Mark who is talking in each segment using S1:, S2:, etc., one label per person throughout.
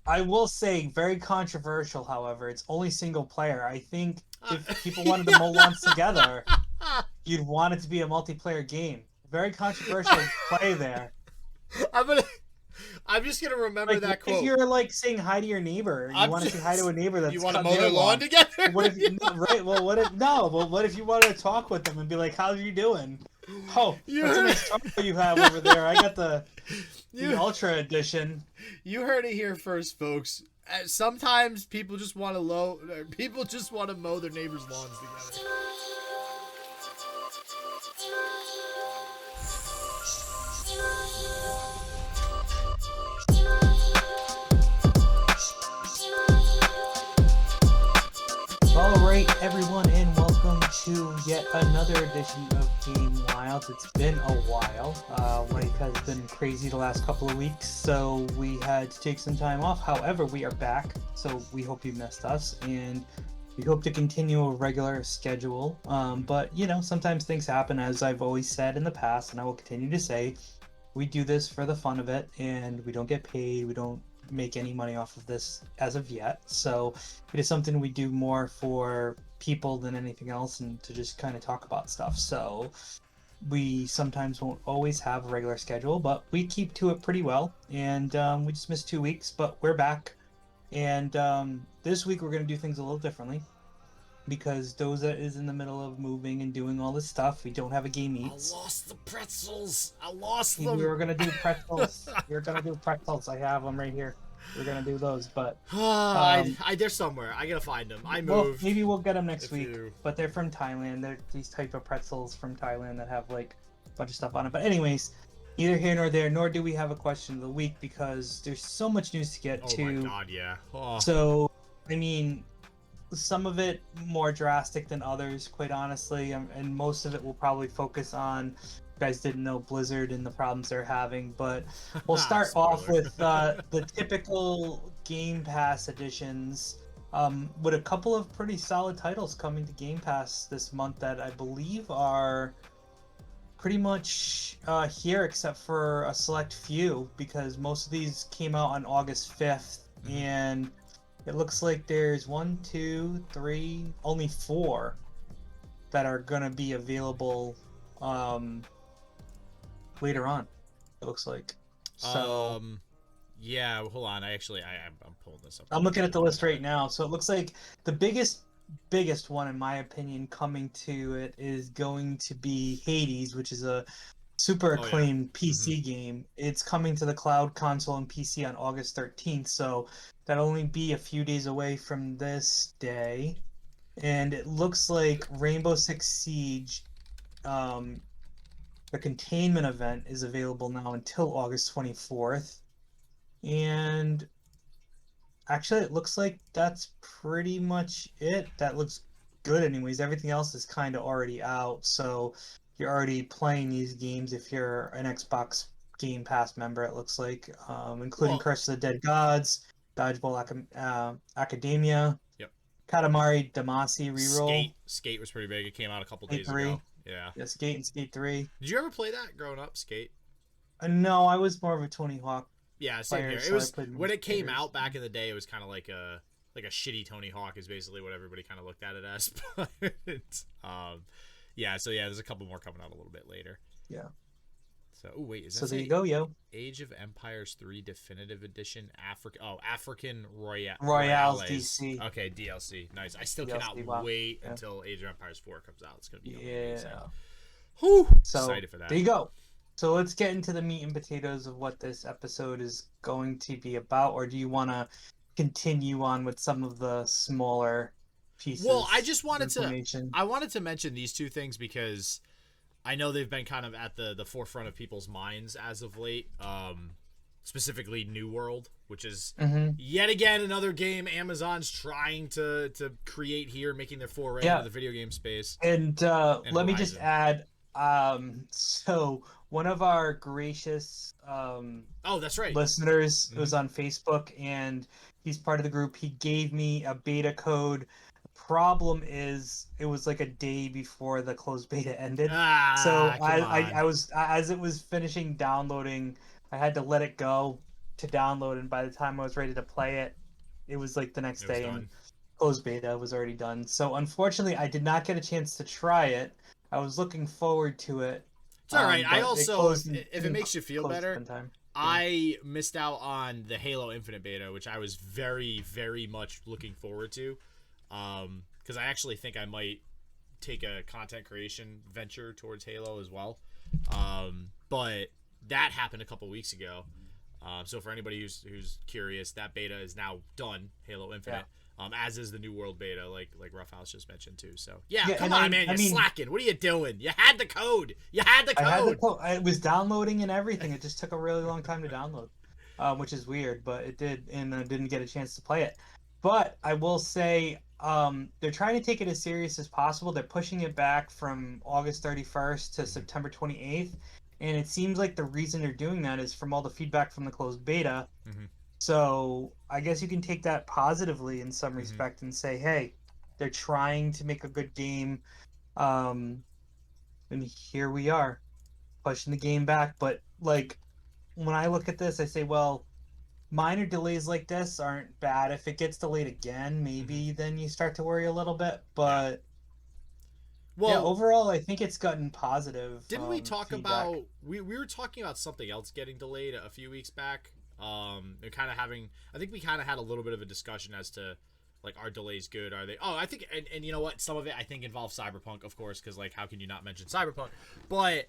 S1: I will say, very controversial, however. It's only single player. I think
S2: Uh,
S1: if people wanted to mow lawns together, you'd want it to be a multiplayer game. Very controversial play there.
S2: I'm gonna. I'm just gonna remember
S1: Like, what
S2: that
S1: if
S2: quote.
S1: you're like saying hi to your neighbor? You
S2: I'm
S1: want to say hi to
S2: just.
S1: a neighbor
S2: You
S1: that's
S2: want to
S1: cut
S2: mow
S1: their
S2: their lawn
S1: lawn.
S2: together?
S1: But what if you no, right? Well, what if no? Well, what if you wanted to talk with them and be like, "How are you doing? Oh,
S2: you
S1: that's a
S2: heard.
S1: nice turtle you have over there. I got the
S2: you
S1: Ultra Edition."
S2: you heard it here first, folks. Sometimes people just want to People just want to mow their neighbors' lawns together.
S1: All right, everyone, and welcome to yet another edition of Game Wild. It's been a while. Life has been crazy the last couple of weeks, so we had to take some time off. However, we are back, so we hope you missed us, and we hope to continue a regular schedule. But, sometimes things happen, as I've always said in the past, and I will continue to say, we do this for the fun of it, and we don't get paid. We don't make any money off of this as of yet. So it is something we do more for people than anything else, and to just kind of talk about stuff. So we sometimes won't always have a regular schedule, but we keep to it pretty well. And we just missed 2 weeks, but we're back. And this week we're going to do things a little differently because Doza is in the middle of moving and doing all this stuff. We don't have a game
S2: I
S1: eats.
S2: lost the pretzels. I lost
S1: We
S2: them.
S1: were gonna do pretzels. We were gonna do pretzels. I have them right here. We're gonna do those, but
S2: They're somewhere. I gotta find them. I
S1: well,
S2: moved.
S1: maybe we'll get them next
S2: If
S1: week.
S2: you.
S1: But they're from Thailand. They're these type of pretzels from Thailand that have like a bunch of stuff on it. But anyways, neither here nor there. Nor do we have a question of the week because there's so much news to get
S2: Oh my
S1: to.
S2: god, yeah. Oh.
S1: So, I mean, some of it more drastic than others, quite honestly, and most of it will probably focus on. You guys didn't know Blizzard and the problems they're having, but we'll start off
S2: Spoiler.
S1: with the typical Game Pass editions, with a couple of pretty solid titles coming to Game Pass this month that I believe are pretty much here, except for a select few, because most of these came out on August 5th, and it looks like there's one, two, three, only four that are gonna be available later on. It looks like. So
S2: Yeah. Hold on. I'm pulling this up.
S1: I'm looking at the list right now. So it looks like the biggest one, in my opinion, coming to it is going to be Hades, which is a super
S2: Oh yeah.
S1: acclaimed PC game. It's coming to the cloud, console, and PC on August 13th, so that'll only be a few days away from this day. And it looks like Rainbow Six Siege, um, the containment event, is available now until August 24th. And actually, it looks like that's pretty much it. That looks good, anyways. Everything else is kind of already out, so you're already playing these games if you're an Xbox Game Pass member, it looks like, including
S2: Well.
S1: Curse of the Dead Gods, Dodgeball Academia,
S2: Yep.
S1: Katamari Damacy Reroll,
S2: Skate was pretty big. It came out a couple
S1: Skate
S2: days
S1: 3,
S2: ago. Yeah.
S1: yeah, Skate and Skate 3.
S2: Did you ever play that growing up? Skate.
S1: No, I was more of a Tony Hawk
S2: Yeah, same
S1: player,
S2: here. It
S1: so I
S2: was
S1: played more
S2: when it came
S1: skaters.
S2: out back in the day. It was kind of like a shitty Tony Hawk is basically what everybody kind of looked at it as. But yeah. So yeah, there's a couple more coming out a little bit later.
S1: Yeah.
S2: So wait, is that
S1: So there you go, yo.
S2: Age of Empires 3 Definitive Edition African
S1: Royales
S2: Royales.
S1: DC.
S2: Okay, DLC. Nice. I still
S1: DLC,
S2: cannot
S1: wow.
S2: wait
S1: Yeah.
S2: until Age of Empires 4 comes out. It's gonna be amazing.
S1: Yeah.
S2: Whew.
S1: So
S2: Excited for that.
S1: there you go. So let's get into the meat and potatoes of what this episode is going to be about, or do you want to continue on with some of the smaller pieces?
S2: Well, I just wanted
S1: information?
S2: I wanted to mention these two things because I know they've been kind of at the forefront of people's minds as of late. Specifically New World, which is yet again another game Amazon's trying to create here, making their foray into the video game space.
S1: And let me just
S2: Horizon.
S1: add, so one of our gracious
S2: oh, that's right,
S1: listeners was on Facebook, and he's part of the group. He gave me a beta code. Problem is, it was like a day before the closed beta ended. So I was, as it was finishing downloading, I had to let it go, to download, and by the time I was ready to play it, it was like the next
S2: It was
S1: day, and
S2: done.
S1: closed beta was already done. So unfortunately, I did not get a chance to try it. I was looking forward to it,
S2: It's all right. I
S1: but it
S2: also,
S1: closed and
S2: if it
S1: didn't
S2: makes you feel
S1: close
S2: better,
S1: in time. Yeah.
S2: I missed out on the Halo Infinite beta, which I was very, very much looking forward to. Because I actually think I might take a content creation venture towards Halo as well. But that happened a couple weeks ago. So for anybody who's curious, that beta is now done, Halo Infinite. As is the New World beta, like Roughhouse just mentioned too. So yeah, come on, man, you're slacking. What are you doing? You had the code. You had the code.
S1: I had the code. I was downloading and everything. It just took a really long time to download, which is weird, but it did, and I didn't get a chance to play it. But I will say, they're trying to take it as serious as possible. They're pushing it back from August 31st to September 28th, and it seems like the reason they're doing that is from all the feedback from the closed beta.
S2: Mm-hmm.
S1: So I guess you can take that positively in some respect and say, hey, they're trying to make a good game, and here we are pushing the game back. But like when I look at this, I say, well, minor delays like this aren't bad. If it gets delayed again, maybe then you start to worry a little bit.
S2: Yeah.
S1: But yeah,
S2: Well,
S1: overall, I think it's gotten positive
S2: didn't we talk
S1: feedback.
S2: about we were talking about something else getting delayed a few weeks back? And kind of having, I think we kind of had a little bit of a discussion as to like, are delays good? Are they? Oh, I think, and you know what? Some of it I think involves Cyberpunk, of course, because like, how can you not mention Cyberpunk? But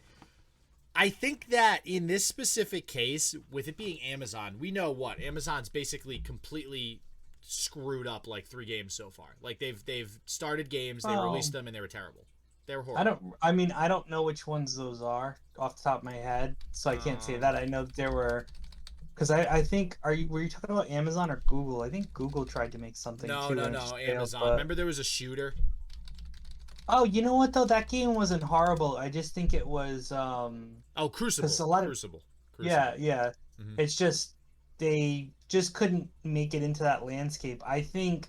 S2: I think that in this specific case, with it being Amazon, we know what Amazon's basically completely screwed up like 3 games so far. Like they've started games, they released them, and they were terrible. They were horrible.
S1: I don't know which ones those are off the top of my head, so I can't say that. I know there were, because I think, were you talking about Amazon or Google? I think Google tried to make something
S2: No,
S1: too,
S2: no,
S1: and it
S2: no.
S1: just failed.
S2: Amazon.
S1: But
S2: Remember there was a shooter.
S1: oh, you know what though? That game wasn't horrible. I just think it was
S2: Oh, Crucible.
S1: because a lot of
S2: Crucible.
S1: yeah.
S2: Mm-hmm.
S1: It's just they just couldn't make it into that landscape. I think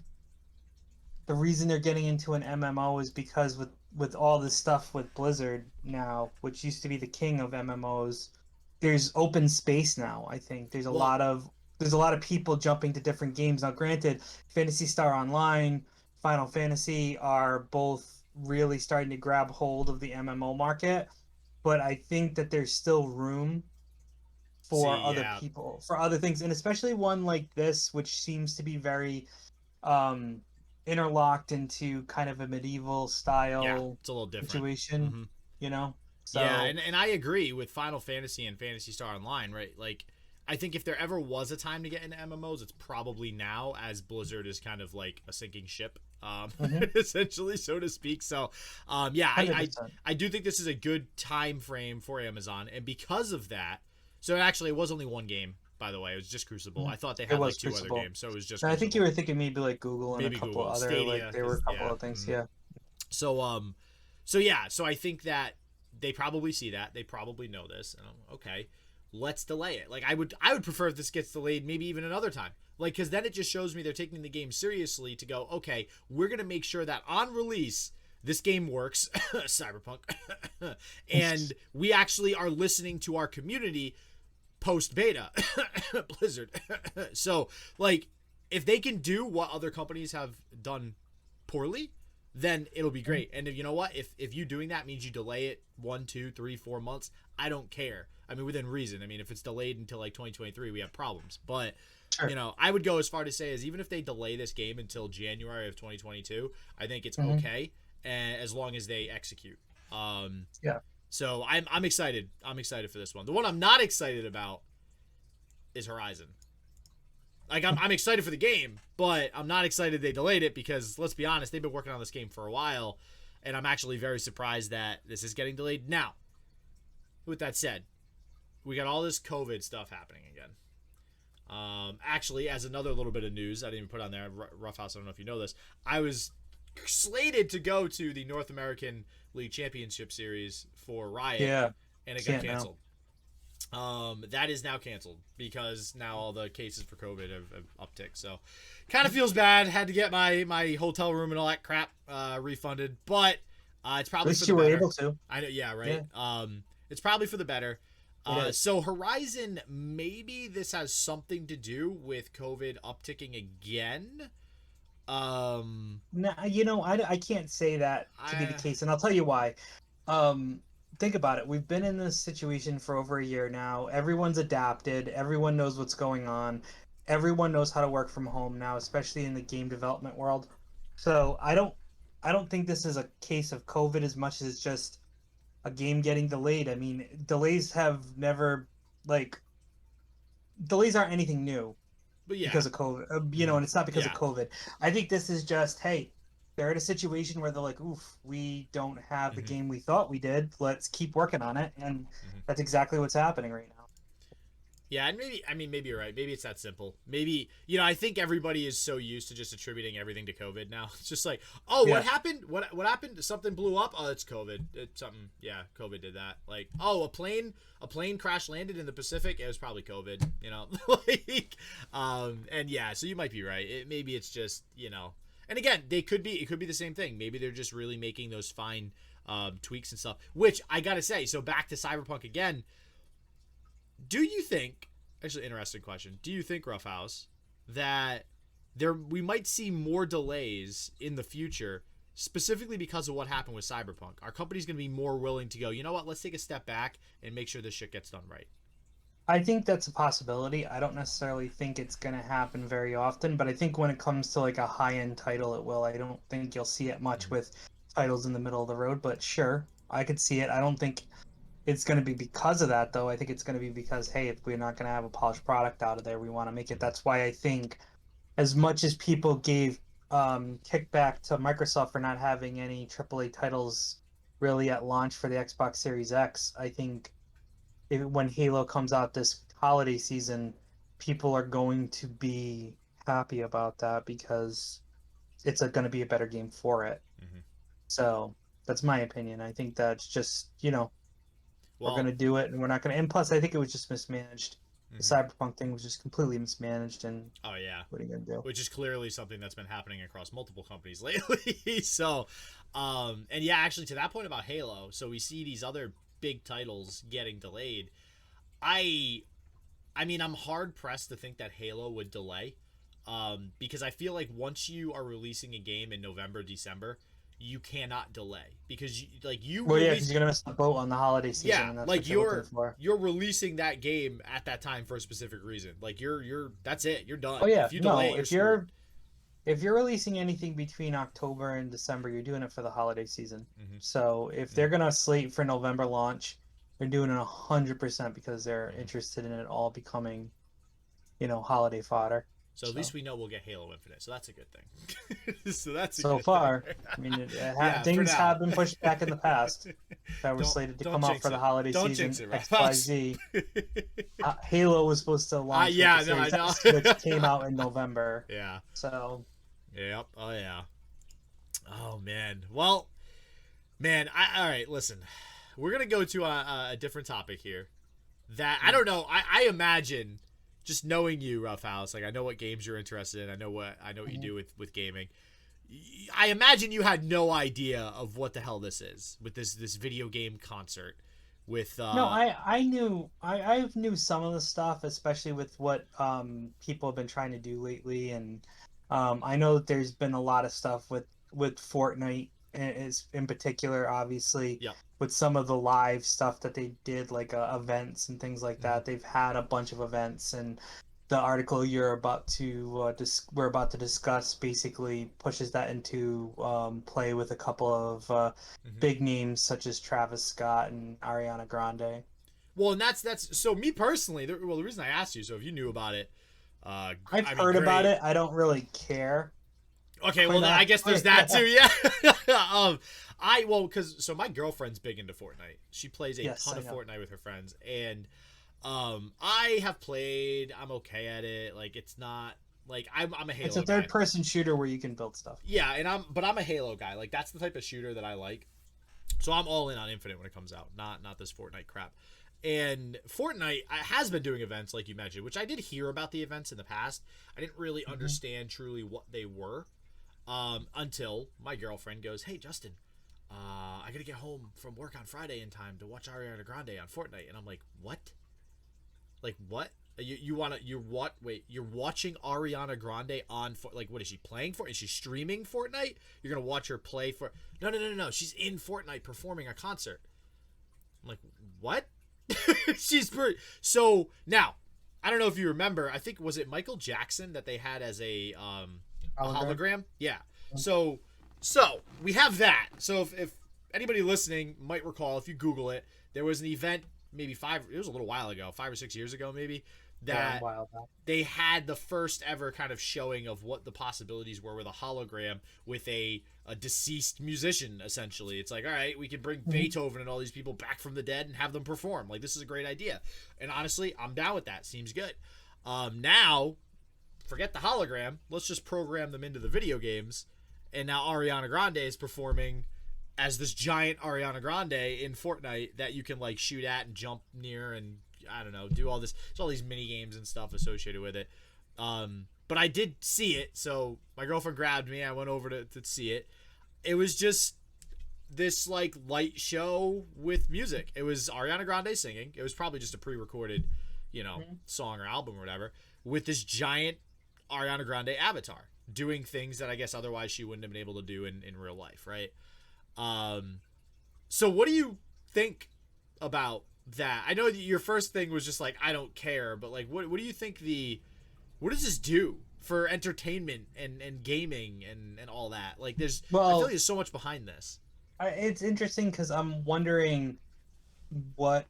S1: the reason they're getting into an MMO is because with all this stuff with Blizzard now, which used to be the king of MMOs, there's open space now. I think
S2: Well,
S1: there's a lot of people jumping to different games. Now, granted, Phantasy Star Online, Final Fantasy are both really starting to grab hold of the MMO market, but I think that there's still room for
S2: see,
S1: other
S2: yeah,
S1: people, for other things, and especially one like this, which seems to be very um interlocked into kind of a medieval
S2: yeah,
S1: style
S2: it's a little different.
S1: situation,
S2: Mm-hmm.
S1: you know?
S2: Yeah,
S1: So,
S2: and I agree with Final Fantasy and Phantasy Star Online, right? Like, I think if there ever was a time to get into MMOs, it's probably now, as Blizzard is kind of like a sinking ship,
S1: mhm,
S2: essentially, so to speak. So, yeah,
S1: 100%.
S2: I do think this is a good time frame for Amazon, and because of that, so actually, it was only one game, by the way. It was just Crucible.
S1: Mhm.
S2: I thought they
S1: It
S2: had like
S1: was
S2: 2 other
S1: Crucible.
S2: games, so it was just
S1: And I think you
S2: Crucible.
S1: were thinking maybe like Google and a
S2: Maybe
S1: couple
S2: Google
S1: other, like
S2: Stadia,
S1: there were
S2: because
S1: a couple
S2: yeah.
S1: of things,
S2: Mm-hmm.
S1: yeah.
S2: So so yeah, so I think that they probably see that, they probably know this, and okay, let's delay it. Like I would prefer if this gets delayed, maybe even another time. Like, because then it just shows me they're taking the game seriously to go, okay, we're gonna make sure that on release this game works, Cyberpunk, and we actually are listening to our community post beta, Blizzard. So like, if they can do what other companies have done poorly, then it'll be great. And if, you know what, if you doing that means you delay it 1, 2, 3, 4 months, I don't care. I mean, within reason. I mean, if it's delayed until like 2023, we have problems. But
S1: Sure.
S2: you know, I would go as far to say as even if they delay this game until January of 2022, I think it's
S1: Hmm.
S2: okay, and as long as they execute.
S1: Yeah.
S2: So I'm excited. I'm excited for this one. The one I'm not excited about is Horizon. Like, I'm excited for the game, but I'm not excited they delayed it because, let's be honest, they've been working on this game for a while, and I'm actually very surprised that this is getting delayed. Now, with that said, we got all this COVID stuff happening again. Actually, as another little bit of news, I didn't even put on there, Roughhouse, I don't know if you know this, I was slated to go to the North American League Championship Series for Riot,
S1: Yeah.
S2: and it got
S1: Can't now.
S2: canceled. That is now canceled because now all the cases for COVID have upticked. So, kind of feels bad. Had to get my hotel room and all that crap refunded, but it's
S1: At
S2: probably for
S1: least
S2: the
S1: you were
S2: better.
S1: able to.
S2: I know, yeah, right.
S1: Yeah.
S2: It's probably for the better.
S1: It is.
S2: So Horizon, maybe this has something to do with COVID upticking again.
S1: No, I can't say that to be the
S2: I
S1: case, and I'll tell you why. Um, think about it. We've been in this situation for over a year now. Everyone's adapted. Everyone knows what's going on. Everyone knows how to work from home now, especially in the game development world. So I don't think this is a case of COVID as much as it's just a game getting delayed. I mean, like delays aren't anything new
S2: but yeah.
S1: because of COVID,
S2: Hmm.
S1: and it's not because of
S2: Yeah.
S1: COVID. I think this is just, hey, they're in a situation where they're like, oof, we don't have the
S2: Hmm.
S1: game we thought we did. Let's keep working on it. And
S2: Hmm.
S1: that's exactly what's happening right now.
S2: Yeah, and maybe I mean maybe you're right. Maybe it's that simple. Maybe I think everybody is so used to just attributing everything to COVID now. It's just like, oh, what
S1: Yeah.
S2: happened? What happened? Something blew up. Oh, it's COVID. It's something. Yeah, COVID did that. Like, oh, a plane crash landed in the Pacific. It was probably COVID. Like, and yeah, so you might be right. Maybe it's just and again, it could be the same thing. Maybe they're just really making those fine tweaks and stuff. Which I gotta say, so back to Cyberpunk again. Do you think, actually, interesting question, do you think, Roughhouse, that we might see more delays in the future specifically because of what happened with Cyberpunk? Our company's going to be more willing to go, you know what, let's take a step back and make sure this shit gets done right.
S1: I think that's a possibility. I don't necessarily think it's going to happen very often, but I think when it comes to like a high-end title, it will. I don't think you'll see it much
S2: Mm-hmm.
S1: with titles in the middle of the road, but sure, I could see it. I don't think it's going to be because of that, though. I think it's going to be because, hey, if we're not going to have a polished product out of there, we want to make it.
S2: Mm-hmm.
S1: That's why I think, as much as people gave kickback to Microsoft for not having any AAA titles really at launch for the Xbox Series X, I think when Halo comes out this holiday season, people are going to be happy about that because it's going to be a better game for it.
S2: Mm-hmm.
S1: So that's my opinion. I think that's just, we're going
S2: Well,
S1: to do it and we're not going to. And plus, I think it was just mismanaged. The
S2: mm-hmm.
S1: Cyberpunk thing was just completely mismanaged. And
S2: Oh, yeah.
S1: what are you going to do?
S2: Which is clearly something that's been happening across multiple companies lately. So, and yeah, actually, to that point about Halo, so we see these other big titles getting delayed. I I mean, I'm hard pressed to think that Halo would delay, because I feel like once you are releasing a game in November, December, you cannot delay because you
S1: Well, yeah, because
S2: release.
S1: you're going to miss the boat on the holiday season,
S2: Yeah,
S1: and that's
S2: like
S1: what you're looking for.
S2: you're releasing that game at that time for a specific reason. Like you're that's it. You're
S1: Oh,
S2: done.
S1: yeah.
S2: If you delay
S1: No,
S2: it, you're screwed.
S1: if you're releasing anything between October and December, you're doing it for the holiday season.
S2: Hmm.
S1: So if
S2: Hmm.
S1: they're gonna slate for November launch, they're doing it 100% because they're
S2: Hmm.
S1: interested in it all becoming, holiday fodder.
S2: So at least
S1: So
S2: we know we'll get Halo Infinite. So that's a good thing. So that's a
S1: so
S2: good thing.
S1: far, I mean,
S2: Yeah, for
S1: things have
S2: now.
S1: been pushed back in the past that were
S2: don't
S1: slated to
S2: don't
S1: come out
S2: jinx
S1: for the
S2: it.
S1: holiday
S2: Don't
S1: season.
S2: jinx it,
S1: X, Y,
S2: Roughhouse.
S1: Z. Halo was supposed to launch with
S2: Yeah,
S1: the
S2: no, I
S1: Series
S2: know.
S1: X, which came out in November.
S2: Yeah.
S1: So
S2: Yep. Oh yeah. Oh man. Well, man. All right. Listen, we're gonna go to a different topic here. That I
S1: mm,
S2: don't know. I imagine, just knowing you, Roughhouse. Like I know what games you're interested in. I know what you
S1: mhm.
S2: do with gaming. I imagine you had no idea of what the hell this is with this video game concert with
S1: No, I knew some of the stuff, especially with what people have been trying to do lately, and I know that there's been a lot of stuff with Fortnite is in particular, obviously,
S2: Yep.
S1: with some of the live stuff that they did, like events and things like
S2: Hmm.
S1: that. They've had a bunch of events, and the article we're about to discuss basically pushes that into play with a couple of
S2: Hmm.
S1: big names such as Travis Scott and Ariana Grande.
S2: Well, and that's so me personally. The reason I asked you, so if you knew about it,
S1: I've
S2: I mean,
S1: heard about
S2: great.
S1: it. I don't really care.
S2: Okay,
S1: Quite
S2: well, I guess there's
S1: honestly.
S2: that too. Yeah. Because so my girlfriend's big into Fortnite. She plays a
S1: Yes,
S2: ton
S1: I
S2: of
S1: know.
S2: Fortnite with her friends, and I have played. I'm okay at it. Like it's not like I'm a
S1: It's a
S2: Halo guy.
S1: third-person shooter where you can build stuff.
S2: Yeah, and I'm a Halo guy. Like that's the type of shooter that I like. So I'm all in on Infinite when it comes out. Not this Fortnite crap. And Fortnite has been doing events like you mentioned, which I did hear about the events in the past. I didn't really
S1: Hmm.
S2: understand truly what they were, until my girlfriend goes, "Hey Justin, I gotta get home from work on Friday in time to watch Ariana Grande on Fortnite. And I'm like, what? Like what? You want to? You're what? Wait, you're watching Ariana Grande on like what is she playing for? Is she streaming Fortnite? You're gonna watch her play for? No, no, no, no, no. She's in Fortnite performing a concert. I'm like, what? She's pretty. So now, I don't know if you remember. I think was it Michael Jackson that they had as a
S1: Hologram.
S2: hologram? Yeah. So so we have that. So if anybody listening might recall, if you Google it, there was an event maybe it was a little while ago, 5 or 6 years ago maybe,
S1: Yeah,
S2: that
S1: wild. That.
S2: they had the first ever kind of showing of what the possibilities were with a hologram with a deceased musician. Essentially, it's like, all right, we can bring Beethoven and all these people back from the dead and have them perform. Like, this is a great idea, and honestly, I'm down with that. Seems good. Now, forget the hologram. Let's just program them into the video games, and now Ariana Grande is performing as this giant Ariana Grande in Fortnite that you can like shoot at and jump near and I don't know, do all this. There's all these mini games and stuff associated with it. But I did see it, so my girlfriend grabbed me. I went over to see it. It was just this like light show with music. It was Ariana Grande singing. It was probably just a pre-recorded, song or album or whatever, with this giant Ariana Grande avatar doing things that I guess otherwise she wouldn't have been able to do in real life, right? So what do you think about that? I know that your first thing was just like, I don't care, but like, what do you think what does this do for entertainment and gaming and all that? Like, I feel like there's so much behind this.
S1: It's interesting because I'm wondering what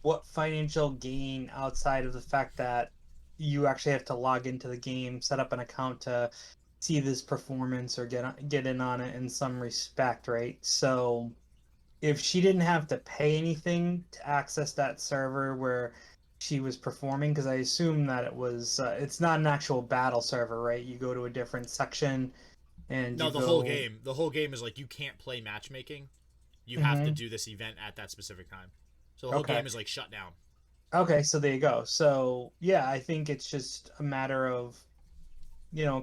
S1: what financial gain outside of the fact that you actually have to log into the game, set up an account to see this performance or get in on it in some respect, right? So if she didn't have to pay anything to access that server where she was performing, because I assume that it's not an actual battle server, right? You go to a different section and
S2: No,
S1: you go.
S2: the whole game is like you can't play matchmaking. You have to
S1: Hmm.
S2: do this event at that specific time. So the whole
S1: Okay.
S2: game is like shut down.
S1: Okay, so there you go. So yeah, I think it's just a matter of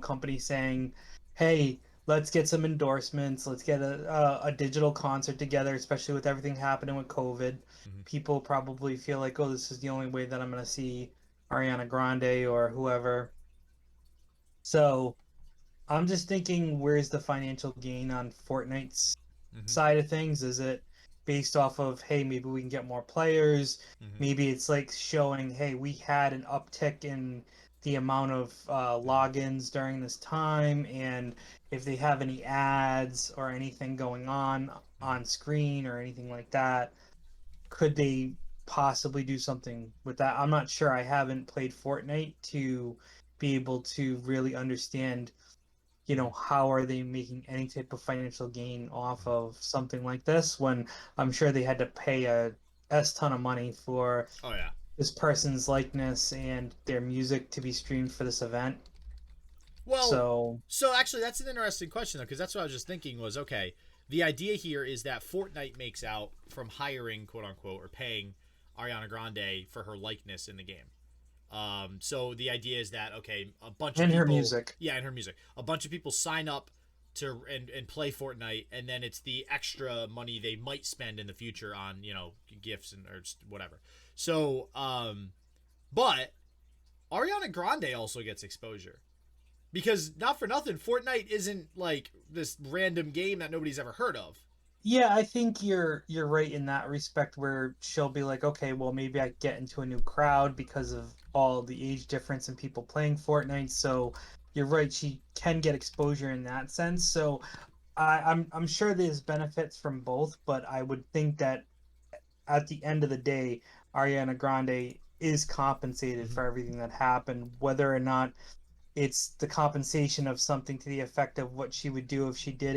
S1: company saying, "Hey, let's get some endorsements. Let's get a digital concert together." Especially with everything happening with COVID,
S2: Mm-hmm.
S1: people probably feel like, "Oh, this is the only way that I'm gonna see Ariana Grande or whoever." So I'm just thinking, where's the financial gain on Fortnite's
S2: Mm-hmm.
S1: side of things? Is it based off of, hey, maybe we can get more players?
S2: Mm-hmm.
S1: Maybe it's like showing, hey, we had an uptick in the amount of
S2: Mm-hmm.
S1: logins during this time, and if they have any ads or anything going
S2: Mm-hmm.
S1: on screen or anything like that, could they possibly do something with that? I'm not sure. I haven't played Fortnite to be able to really understand
S2: Mm-hmm.
S1: how are they making any type of financial gain off
S2: Mm-hmm.
S1: of something like this when I'm sure they had to pay a S ton of money for
S2: Oh yeah.
S1: this person's likeness and their music to be streamed for this event.
S2: Well,
S1: So,
S2: so actually, that's an interesting question though, because that's what I was just thinking was okay. The idea here is that Fortnite makes out from hiring, quote unquote, or paying Ariana Grande for her likeness in the game. So the idea is that okay, a bunch of
S1: and her
S2: people,
S1: music.
S2: yeah, and her music, a bunch of people sign up to and play Fortnite, and then it's the extra money they might spend in the future on gifts and or whatever. So, but Ariana Grande also gets exposure because not for nothing, Fortnite isn't like this random game that nobody's ever heard of.
S1: Yeah, I think you're right in that respect where she'll be like, okay, well maybe I get into a new crowd because of all the age difference in people playing Fortnite. So you're right, she can get exposure in that sense. So I'm sure there's benefits from both, but I would think that at the end of the day, Ariana Grande is compensated
S2: Mm-hmm.
S1: for everything that happened, whether or not it's the compensation of something to the effect of what she would do if she did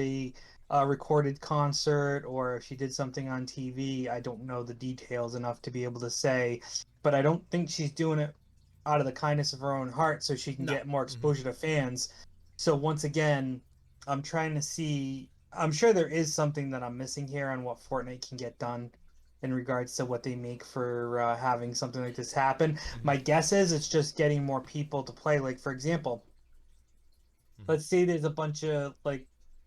S1: a recorded concert or if she did something on TV. I don't know the details enough to be able to say, but I don't think she's doing it out of the kindness of her own heart so she can
S2: No.
S1: get more
S2: Mm-hmm.
S1: exposure to fans. So once again, I'm trying to see. I'm sure there is something that I'm missing here on what Fortnite can get done in regards to what they make for having something like this happen.
S2: Mm-hmm.
S1: My guess is it's just getting more people to play. Like, for example,
S2: Mm-hmm.
S1: let's say there's a bunch of like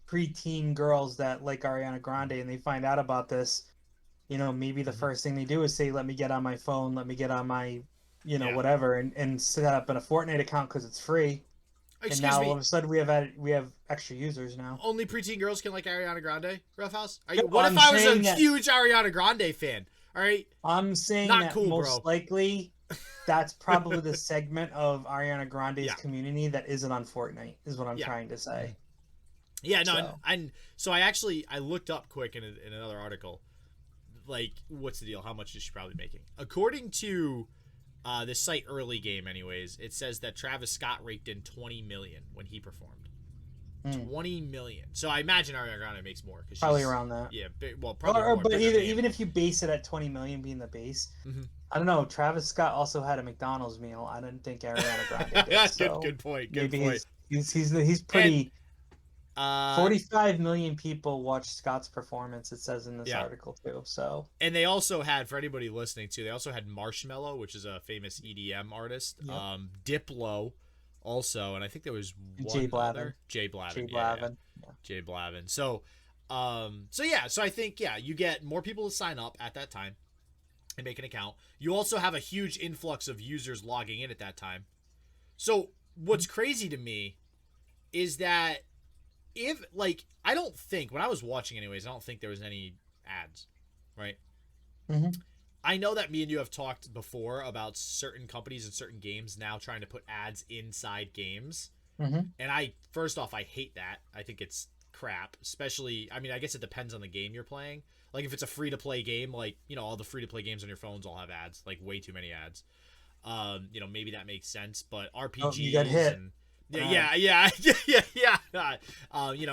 S1: preteen girls that like Ariana Grande and they find out about this, maybe the first thing they do is say, let me get on my phone, let me get on my,
S2: Yeah.
S1: whatever, and set up in a Fortnite account because it's free. And
S2: Excuse
S1: now all
S2: me.
S1: of a sudden we have extra users now.
S2: Only preteen girls can like Ariana Grande, Roughhouse?
S1: No,
S2: What if
S1: I'm
S2: I was a
S1: saying that
S2: huge Ariana Grande fan? All right?
S1: I'm saying
S2: Not
S1: that
S2: cool,
S1: most
S2: bro.
S1: likely that's probably the segment of Ariana Grande's
S2: Yeah.
S1: community that isn't on Fortnite, is what I'm
S2: Yeah.
S1: trying to say.
S2: Yeah, no,
S1: So,
S2: and so I looked up quick in another article, like, what's the deal? How much is she probably making? According to this site Early Game, anyways, it says that Travis Scott raked in $20 million when he performed. 20 million. So I imagine Ariana Grande makes more because
S1: probably
S2: she's
S1: around that.
S2: yeah, well, probably more.
S1: But
S2: Bigger name.
S1: even if you base it at 20 million being the base,
S2: Mm-hmm.
S1: I don't know. Travis Scott also had a McDonald's meal. I didn't think Ariana Grande did. So
S2: Good point. Good
S1: maybe
S2: point.
S1: he's
S2: And
S1: pretty. 45 million people watched Scott's performance. It says in this
S2: yeah,
S1: article too. So
S2: and they also had, for anybody listening to, they also had Marshmello, which is a famous EDM artist.
S1: yep.
S2: Diplo, also, and I think there was
S1: Jay
S2: one
S1: Blavin.
S2: other. Jay Blavin.
S1: Jay
S2: Yeah.
S1: Blavin. Yeah.
S2: Jay Blavin. So I think you get more people to sign up at that time and make an account. You also have a huge influx of users logging in at that time. So what's crazy to me is that if, like, I don't think, when I was watching anyways, I don't think there was any ads, right?
S1: Mm-hmm.
S2: I know that me and you have talked before about certain companies and certain games now trying to put ads inside games.
S1: Mm-hmm.
S2: And first off, I hate that. I think it's crap, especially, I mean, I guess it depends on the game you're playing. Like, if it's a free-to-play game, like, all the free-to-play games on your phones all have ads, like, way too many ads. Maybe that makes sense, but RPGs
S1: you got hit.
S2: And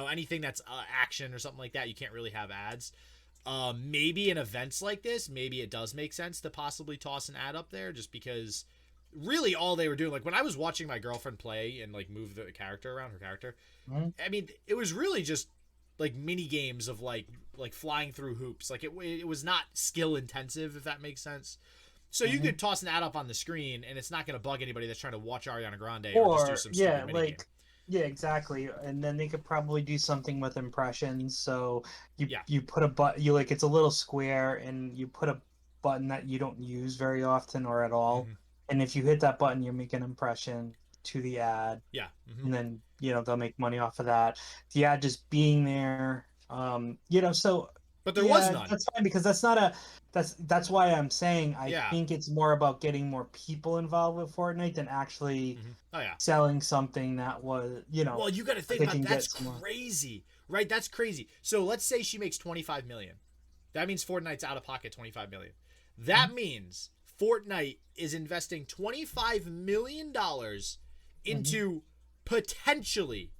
S2: anything that's action or something like that, you can't really have ads. Maybe in events like this, maybe it does make sense to possibly toss an ad up there, just because really all they were doing, like when I was watching my girlfriend play and like move the character around, her character, I mean, it was really just like mini games of like flying through hoops. Like it was not skill intensive, if that makes sense. So you could toss an ad up on the screen and it's not going to bug anybody that's trying to watch Ariana Grande or just do some stupid mini game.
S1: Yeah, exactly. And then they could probably do something with impressions. So you put a button, it's a little square, and you put a button that you don't use very often or at all. And if you hit that button, you make an impression to the ad.
S2: Yeah.
S1: And then they'll make money off of that. The ad just being there. So.
S2: But there was none.
S1: That's fine, because that's why I'm saying I think it's more about getting more people involved with Fortnite than actually selling something that was,
S2: Well, you got to think about that's crazy, right? That's crazy. So let's say she makes 25 million. That means Fortnite's out of pocket 25 million. That means Fortnite is investing $25 million into potentially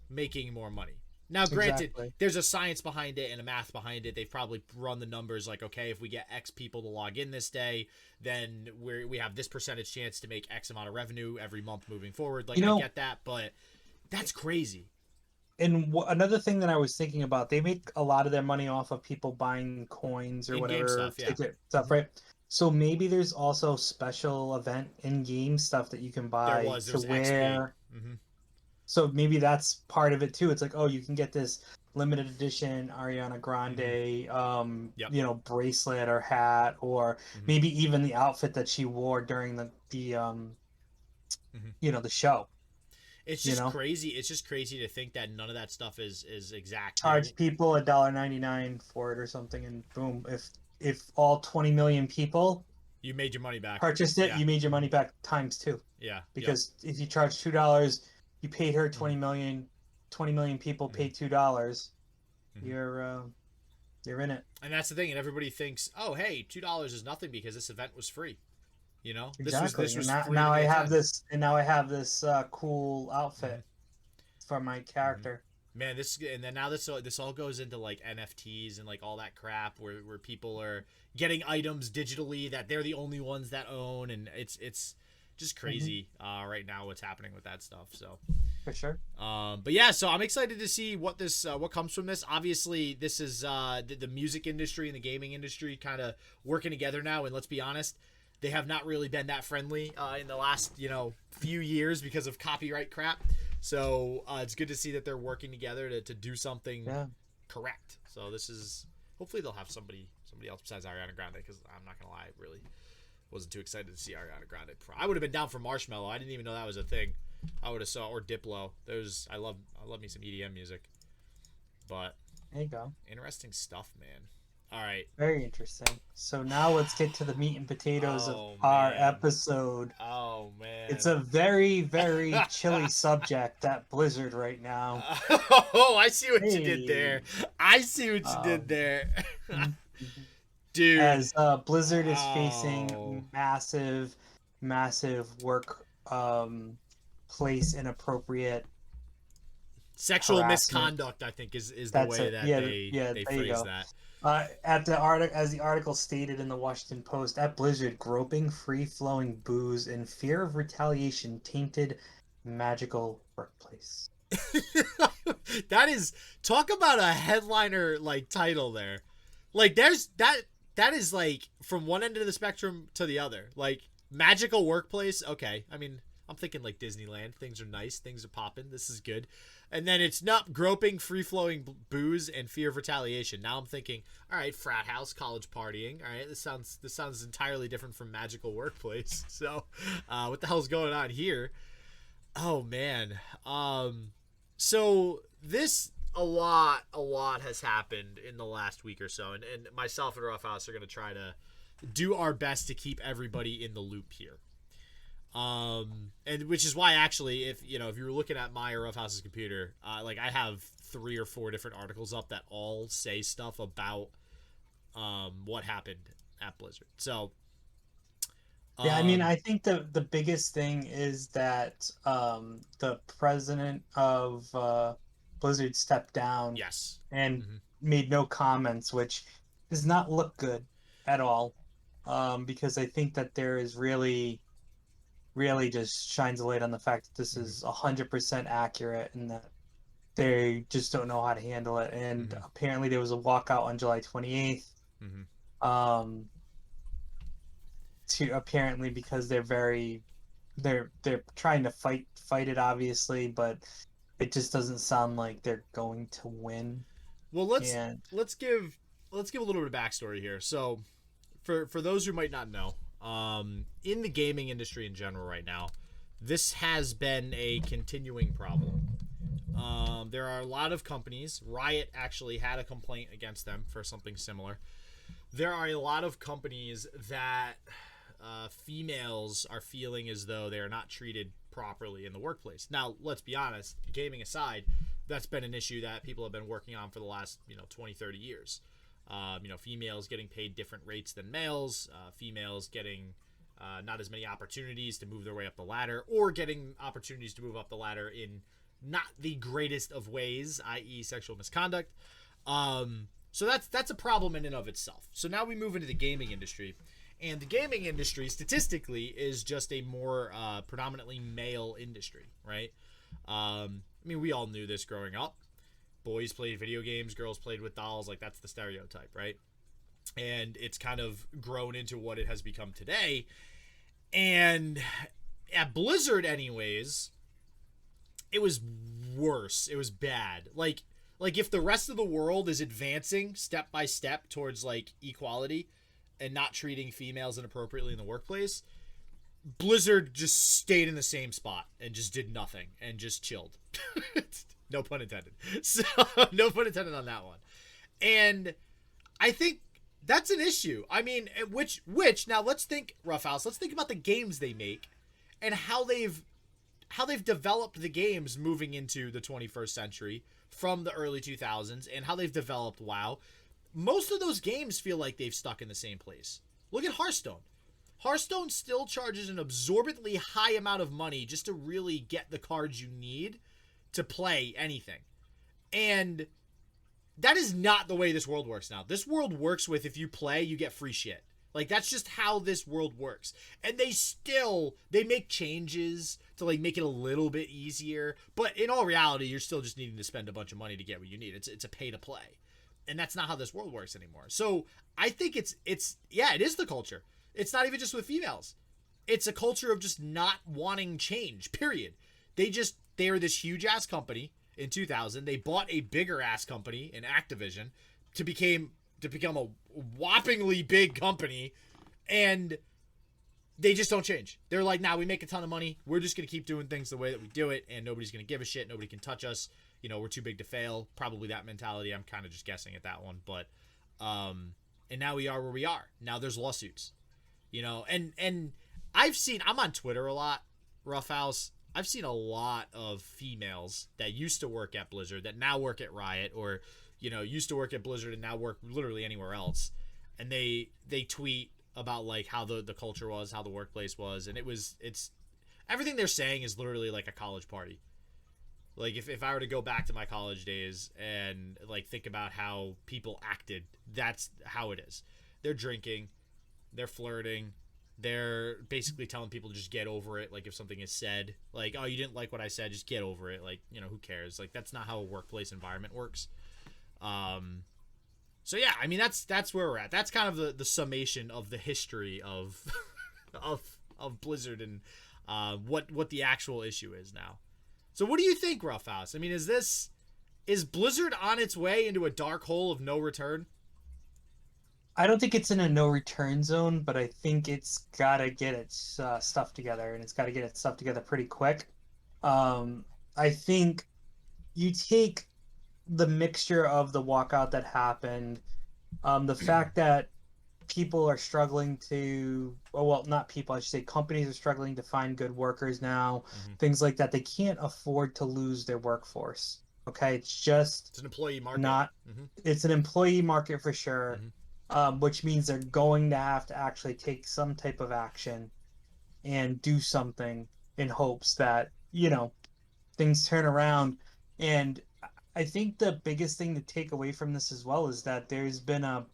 S2: making more money. Now, granted, there's a science behind it and a math behind it. They've probably run the numbers like, okay, if we get X people to log in this day, then we have this percentage chance to make X amount of revenue every month moving forward. Like, I get that, but that's crazy.
S1: And another thing that I was thinking about, they make a lot of their money off of people buying coins or whatever stuff, right? So maybe there's also special event in-game stuff that you can buy to wear. So maybe that's part of it too. It's like, oh, you can get this limited edition Ariana Grande, bracelet or hat, or maybe even the outfit that she wore during the show.
S2: It's just crazy. It's just crazy to think that none of that stuff is exact.
S1: Charge people $1.99 for it or something, and boom, if all 20 million people
S2: you made your money back,
S1: purchased it, you made your money back times 2.
S2: Yeah.
S1: Because if you charge $2, you paid her 20 million people paid $2. You're in it.
S2: And that's the thing. And everybody thinks, oh, hey, $2 is nothing because this event was free.
S1: Exactly.
S2: This was
S1: free. Now I have this, cool outfit for my character.
S2: Man, this all goes into like NFTs and like all that crap where people are getting items digitally that they're the only ones that own, and it's just crazy right now what's happening with that stuff. So
S1: for sure.
S2: But yeah, so I'm excited to see what comes from this. Obviously, this is the music industry and the gaming industry kind of working together now, and let's be honest, they have not really been that friendly in the last few years because of copyright crap. So it's good to see that they're working together to do something
S1: Yeah.
S2: correct. So this is hopefully they'll have somebody else besides Ariana Grande, because I'm not gonna lie, I really wasn't too excited to see Ariana Grande. I would have been down for Marshmello. I didn't even know that was a thing. I would have saw, or Diplo. I love me some EDM music. But
S1: There you go.
S2: interesting stuff, man. All right.
S1: Very interesting. So now let's get to the meat and potatoes of
S2: Oh,
S1: our
S2: man.
S1: episode.
S2: Oh, man.
S1: It's a very, very chilly subject, that blizzard right now.
S2: Oh, I see what you did there. I see what you did there. Dude.
S1: As Blizzard is facing massive, massive work place inappropriate
S2: sexual
S1: harassment.
S2: misconduct, I think, is the way that they phrase that.
S1: As the article stated in the Washington Post, at Blizzard, groping, free-flowing booze, and fear of retaliation tainted magical workplace.
S2: That is, talk about a headliner like title there. Like there's that is like from one end of the spectrum to the other. Like magical workplace, okay. I mean, I'm thinking like Disneyland. Things are nice, things are popping. This is good. And then it's not groping, free-flowing booze, and fear of retaliation. Now I'm thinking, all right, frat house, college partying. All right, this sounds entirely different from magical workplace. So, what the hell's going on here? Oh man. So this a lot has happened in the last week or so, and myself and Rough House are gonna try to do our best to keep everybody in the loop here. And which is why actually, if you were looking at my or Rough House's computer, like I have 3 or 4 different articles up that all say stuff about what happened at Blizzard. So
S1: yeah, I mean, I think the biggest thing is that the president of Blizzard stepped down,
S2: yes,
S1: and made no comments, which does not look good at all, because I think that there is really just shines a light on the fact that this is 100% accurate, and that they just don't know how to handle it. And apparently there was a walkout on July 28th. Apparently because they're trying to fight it, obviously, but it just doesn't sound like they're going to win.
S2: Well, let's give a little bit of backstory here. So for those who might not know, in the gaming industry in general right now, this has been a continuing problem. There are a lot of companies. Riot actually had a complaint against them for something similar. There are a lot of companies that females are feeling as though they are not treated properly in the workplace. Now, let's be honest, gaming aside, that's been an issue that people have been working on for the last 20, 30 years. Females getting paid different rates than males, females getting not as many opportunities to move their way up the ladder, or getting opportunities to move up the ladder in not the greatest of ways, i.e. sexual misconduct. So that's a problem in and of itself. So now we move into the gaming industry, and the gaming industry statistically is just a more predominantly male industry, right? I mean, we all knew this growing up. Boys played video games, girls played with dolls. Like, that's the stereotype, right? And it's kind of grown into what it has become today. And at Blizzard, anyways, it was worse. It was bad. Like if the rest of the world is advancing step by step towards like equality and not treating females inappropriately in the workplace, Blizzard just stayed in the same spot and just did nothing and just chilled. No pun intended. So no pun intended on that one. And I think that's an issue. I mean, which now let's think, Rough House, let's think about the games they make and how they've developed the games moving into the 21st century from the early 2000s, and how they've developed WoW. Most of those games feel like they've stuck in the same place. Look at Hearthstone. Hearthstone still charges an absorbently high amount of money just to really get the cards you need to play anything. And that is not the way this world works now. This world works with, if you play, you get free shit. Like, that's just how this world works. And they make changes to, like, make it a little bit easier. But in all reality, you're still just needing to spend a bunch of money to get what you need. It's a pay to play. And that's not how this world works anymore. So I think it is the culture. It's not even just with females. It's a culture of just not wanting change, period. They just they were this huge ass company in 2000. They bought a bigger ass company in Activision to become a whoppingly big company, and they just don't change. They're like, nah, we make a ton of money. We're just going to keep doing things the way that we do it, and nobody's going to give a shit. Nobody can touch us. We're too big to fail. Probably that mentality. I'm kind of just guessing at that one. But, and now we are where we are. Now there's lawsuits, and I'm on Twitter a lot, Roughhouse. I've seen a lot of females that used to work at Blizzard that now work at Riot, or, used to work at Blizzard and now work literally anywhere else. And they tweet about like how the culture was, how the workplace was, and it's everything they're saying is literally like a college party. Like if I were to go back to my college days and like think about how people acted, that's how it is. They're drinking, they're flirting, they're basically telling people to just get over it. Like if something is said, like, oh, you didn't like what I said, just get over it. Like, who cares? Like that's not how a workplace environment works. So yeah, I mean that's where we're at. That's kind of the summation of the history of of Blizzard and what the actual issue is now. So what do you think, Roughhouse? I mean, is Blizzard on its way into a dark hole of no return?
S1: I don't think it's in a no return zone, but I think it's got to get its stuff together, and it's got to get its stuff together pretty quick. I think you take the mixture of the walkout that happened, the fact that people are struggling to, well, not people, I should say companies are struggling to find good workers now, things like that. They can't afford to lose their workforce. Okay, it's
S2: an employee market.
S1: It's an employee market for sure, which means they're going to have to actually take some type of action and do something in hopes that, things turn around. And I think the biggest thing to take away from this as well is that there's been a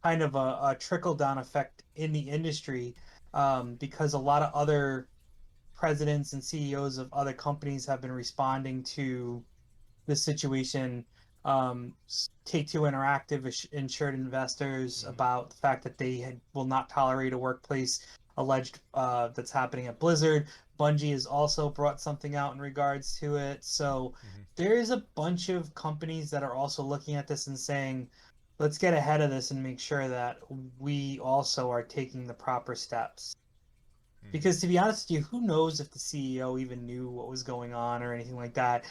S1: kind of a trickle down effect in the industry, because a lot of other presidents and CEOs of other companies have been responding to this situation. Take-Two Interactive insured investors about the fact that they will not tolerate a workplace alleged that's happening at Blizzard. Bungie has also brought something out in regards to it. So there is a bunch of companies that are also looking at this and saying, let's get ahead of this and make sure that we also are taking the proper steps. Because to be honest with you, who knows if the CEO even knew what was going on or anything like that.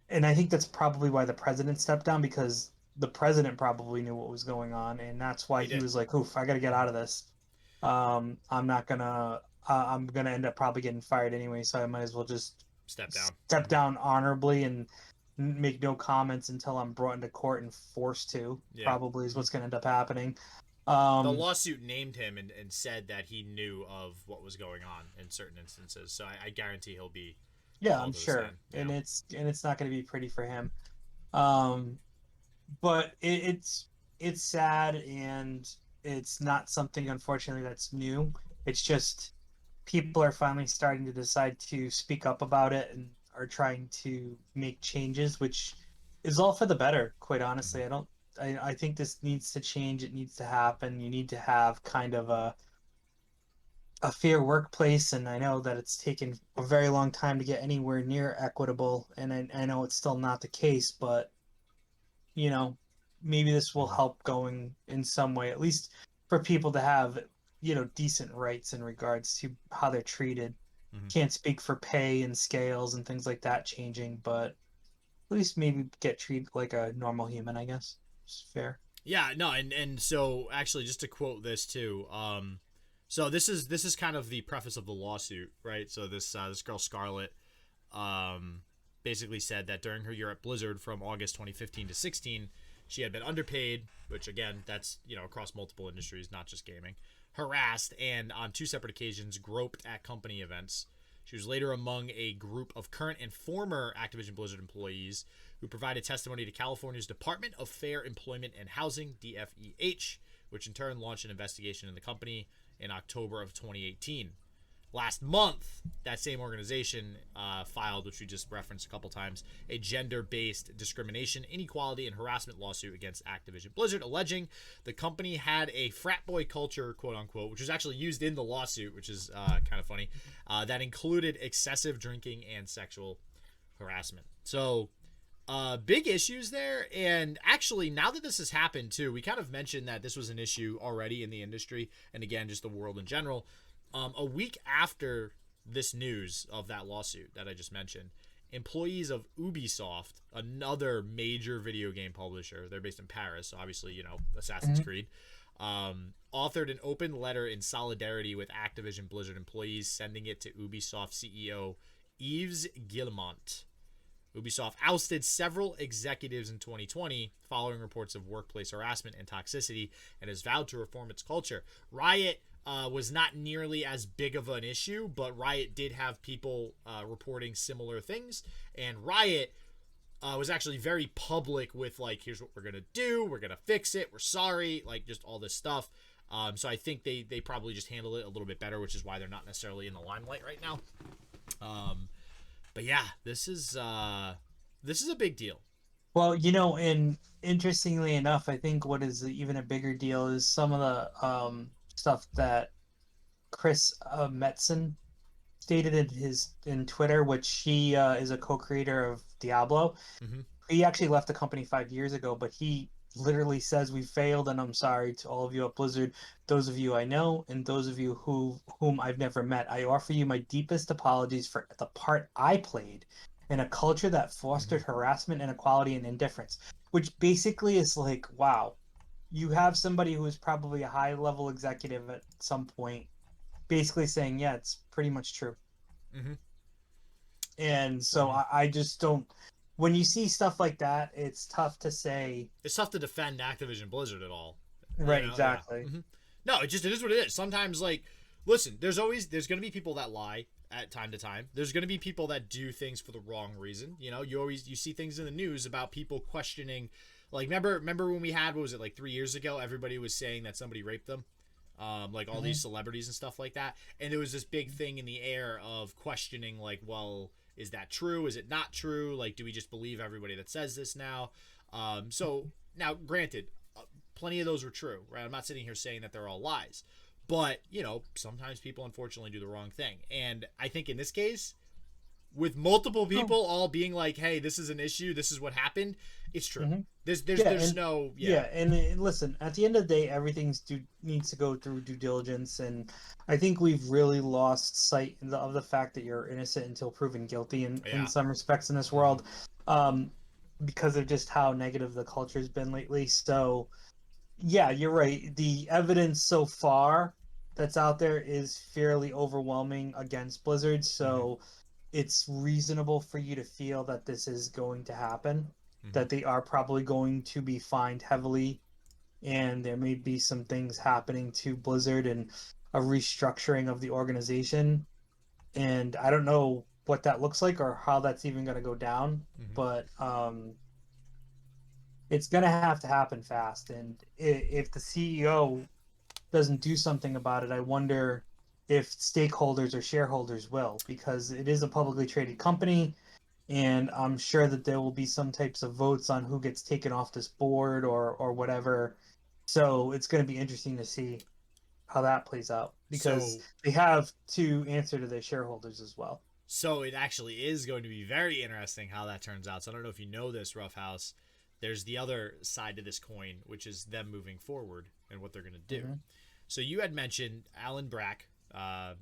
S1: And I think that's probably why the president stepped down, because the president probably knew what was going on, and that's why he was like, oof, I got to get out of this. I'm gonna end up probably getting fired anyway, so I might as well just step down honorably and make no comments until I'm brought into court and forced to. Probably is what's gonna end up happening.
S2: The lawsuit named him and said that he knew of what was going on in certain instances, so I guarantee he'll be.
S1: Yeah, I'm sure, and it's not going to be pretty for him. But it's sad, and it's not something, unfortunately, that's new. It's just people are finally starting to decide to speak up about it and are trying to make changes, which is all for the better, quite honestly. I think this needs to change. It needs to happen. You need to have kind of a fair workplace, and I know that it's taken a very long time to get anywhere near equitable, and I know it's still not the case, but maybe this will help going in some way, at least for people to have decent rights in regards to how they're treated. Can't speak for pay and scales and things like that changing, but at least maybe get treated like a normal human, I guess. It's fair.
S2: Yeah, no, and so actually, just to quote this too, so this is kind of the preface of the lawsuit, right? So this girl Scarlett basically said that during her year at Blizzard from August 2015 to 16, she had been underpaid, which again, that's across multiple industries, not just gaming, harassed, and on 2 separate occasions groped at company events. She was later among a group of current and former Activision Blizzard employees who provided testimony to California's Department of Fair Employment and Housing, DFEH, which in turn launched an investigation in the company in October of 2018. Last month, that same organization filed, which we just referenced a couple times, a gender-based discrimination, inequality, and harassment lawsuit against Activision Blizzard, alleging the company had a frat boy culture, quote-unquote, which was actually used in the lawsuit, which is kind of funny, that included excessive drinking and sexual harassment. So big issues there. And actually, now that this has happened too, we kind of mentioned that this was an issue already in the industry, and again, just the world in general. A week after this news of that lawsuit that I just mentioned, employees of Ubisoft, another major video game publisher, they're based in Paris, so obviously, Assassin's Creed, authored an open letter in solidarity with Activision Blizzard employees, sending it to Ubisoft CEO Yves Guillemot. Ubisoft ousted several executives in 2020 following reports of workplace harassment and toxicity, and has vowed to reform its culture. Riot was not nearly as big of an issue, but Riot did have people reporting similar things, and Riot was actually very public with, like, here's what we're going to do, we're going to fix it, we're sorry, like, just all this stuff. So I think they probably just handle it a little bit better, which is why they're not necessarily in the limelight right now. But yeah, this is a big deal.
S1: Well, and interestingly enough, I think what is even a bigger deal is some of the stuff that Chris Metzen stated in Twitter, which he is a co-creator of Diablo.
S2: Mm-hmm.
S1: He actually left the company 5 years ago, but he literally says we failed, and I'm sorry to all of you at Blizzard, those of you I know, and those of you whom I've never met. I offer you my deepest apologies for the part I played in a culture that fostered harassment, inequality, and indifference. Which basically is like, wow, you have somebody who is probably a high-level executive at some point, basically saying, yeah, it's pretty much true.
S2: Mm-hmm.
S1: And so I just don't. When you see stuff like that, it's tough to say.
S2: It's tough to defend Activision Blizzard at all.
S1: Right, exactly.
S2: Yeah. Mm-hmm. No, it is what it is. Sometimes, like, listen, there's going to be people that lie at time to time. There's going to be people that do things for the wrong reason. You see things in the news about people questioning. Like, remember when we had, what was it, like 3 years ago? Everybody was saying that somebody raped them. Like all these celebrities and stuff like that. And there was this big thing in the air of questioning, like, well, is that true? Is it not true? Like, do we just believe everybody that says this now? So now, granted, plenty of those were true, right? I'm not sitting here saying that they're all lies, but sometimes people unfortunately do the wrong thing. And I think in this case, with multiple people all being like, hey, this is an issue, this is what happened, it's true.
S1: Mm-hmm. And listen, at the end of the day, everything needs to go through due diligence, and I think we've really lost sight of the fact that you're innocent until proven guilty in some respects in this world, because of just how negative the culture has been lately. So yeah, you're right, the evidence so far that's out there is fairly overwhelming against Blizzard, so it's reasonable for you to feel that this is going to happen, that they are probably going to be fined heavily, and there may be some things happening to Blizzard and a restructuring of the organization. And I don't know what that looks like or how that's even going to go down, but it's going to have to happen fast. And if the CEO doesn't do something about it, I wonder if stakeholders or shareholders will, because it is a publicly traded company, and I'm sure that there will be some types of votes on who gets taken off this board or whatever. So it's going to be interesting to see how that plays out, because they have to answer to their shareholders as well.
S2: So it actually is going to be very interesting how that turns out. So I don't know if you know this, Roughhouse. There's the other side to this coin, which is them moving forward and what they're going to do. So you had mentioned Alan Brack.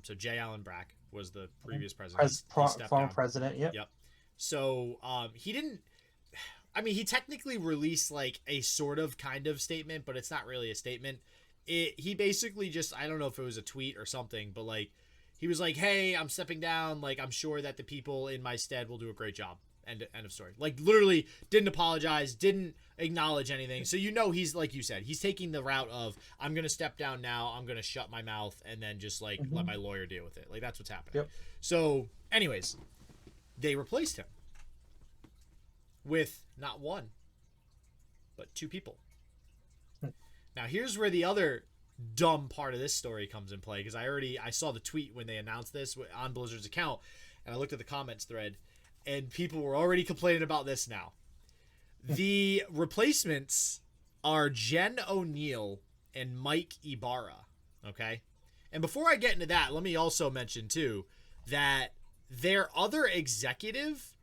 S2: So J. Allen Brack was the previous president.
S1: Former president, yep.
S2: So he didn't. I mean, he technically released like a sort of kind of statement, but it's not really a statement. He basically just, I don't know if it was a tweet or something, but like he was like, "Hey, I'm stepping down. Like, I'm sure that the people in my stead will do a great job." End of story. Like, literally didn't apologize, didn't acknowledge anything. So he's, like you said, he's taking the route of, I'm gonna step down now, I'm gonna shut my mouth, and then just like let my lawyer deal with it. Like, that's what's happening. So anyways, they replaced him with not one but two people. Now here's where the other dumb part of this story comes in play, because I saw the tweet when they announced this on Blizzard's account, and I looked at the comments thread, and people were already complaining about this now. The replacements are Jen O'Neill and Mike Ibarra, okay? And before I get into that, let me also mention, too, that their other executive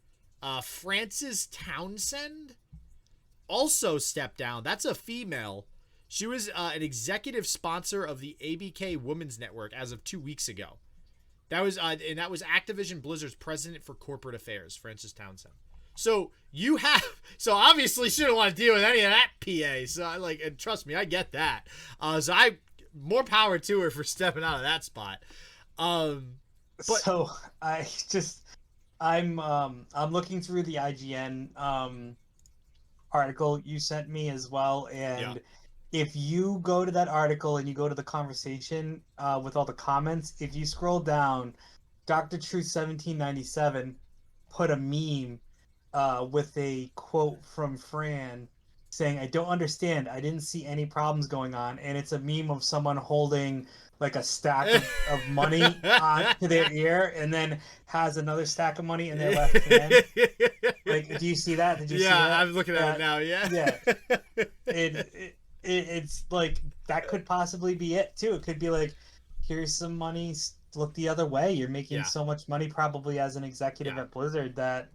S2: Frances Townsend also stepped down. That's a female. She was an executive sponsor of the ABK Women's Network as of 2 weeks ago. That was Activision Blizzard's president for corporate affairs, Frances Townsend. So obviously she didn't want to deal with any of that PA. So and trust me, I get that. More power to her for stepping out of that spot.
S1: So I'm looking through the IGN article you sent me as well, and if you go to that article and you go to the conversation with all the comments, if you scroll down, Dr. Truth 1797 put a meme with a quote from Fran saying, "I don't understand. I didn't see any problems going on," and it's a meme of someone holding like a stack of money to their ear, and then has another stack of money in their left hand. Like, do you see that? Did you see that?
S2: Yeah, I'm looking at it now. Yeah.
S1: It's like that could possibly be it too. It could be like, here's some money. Look the other way. You're making so much money probably as an executive at Blizzard that.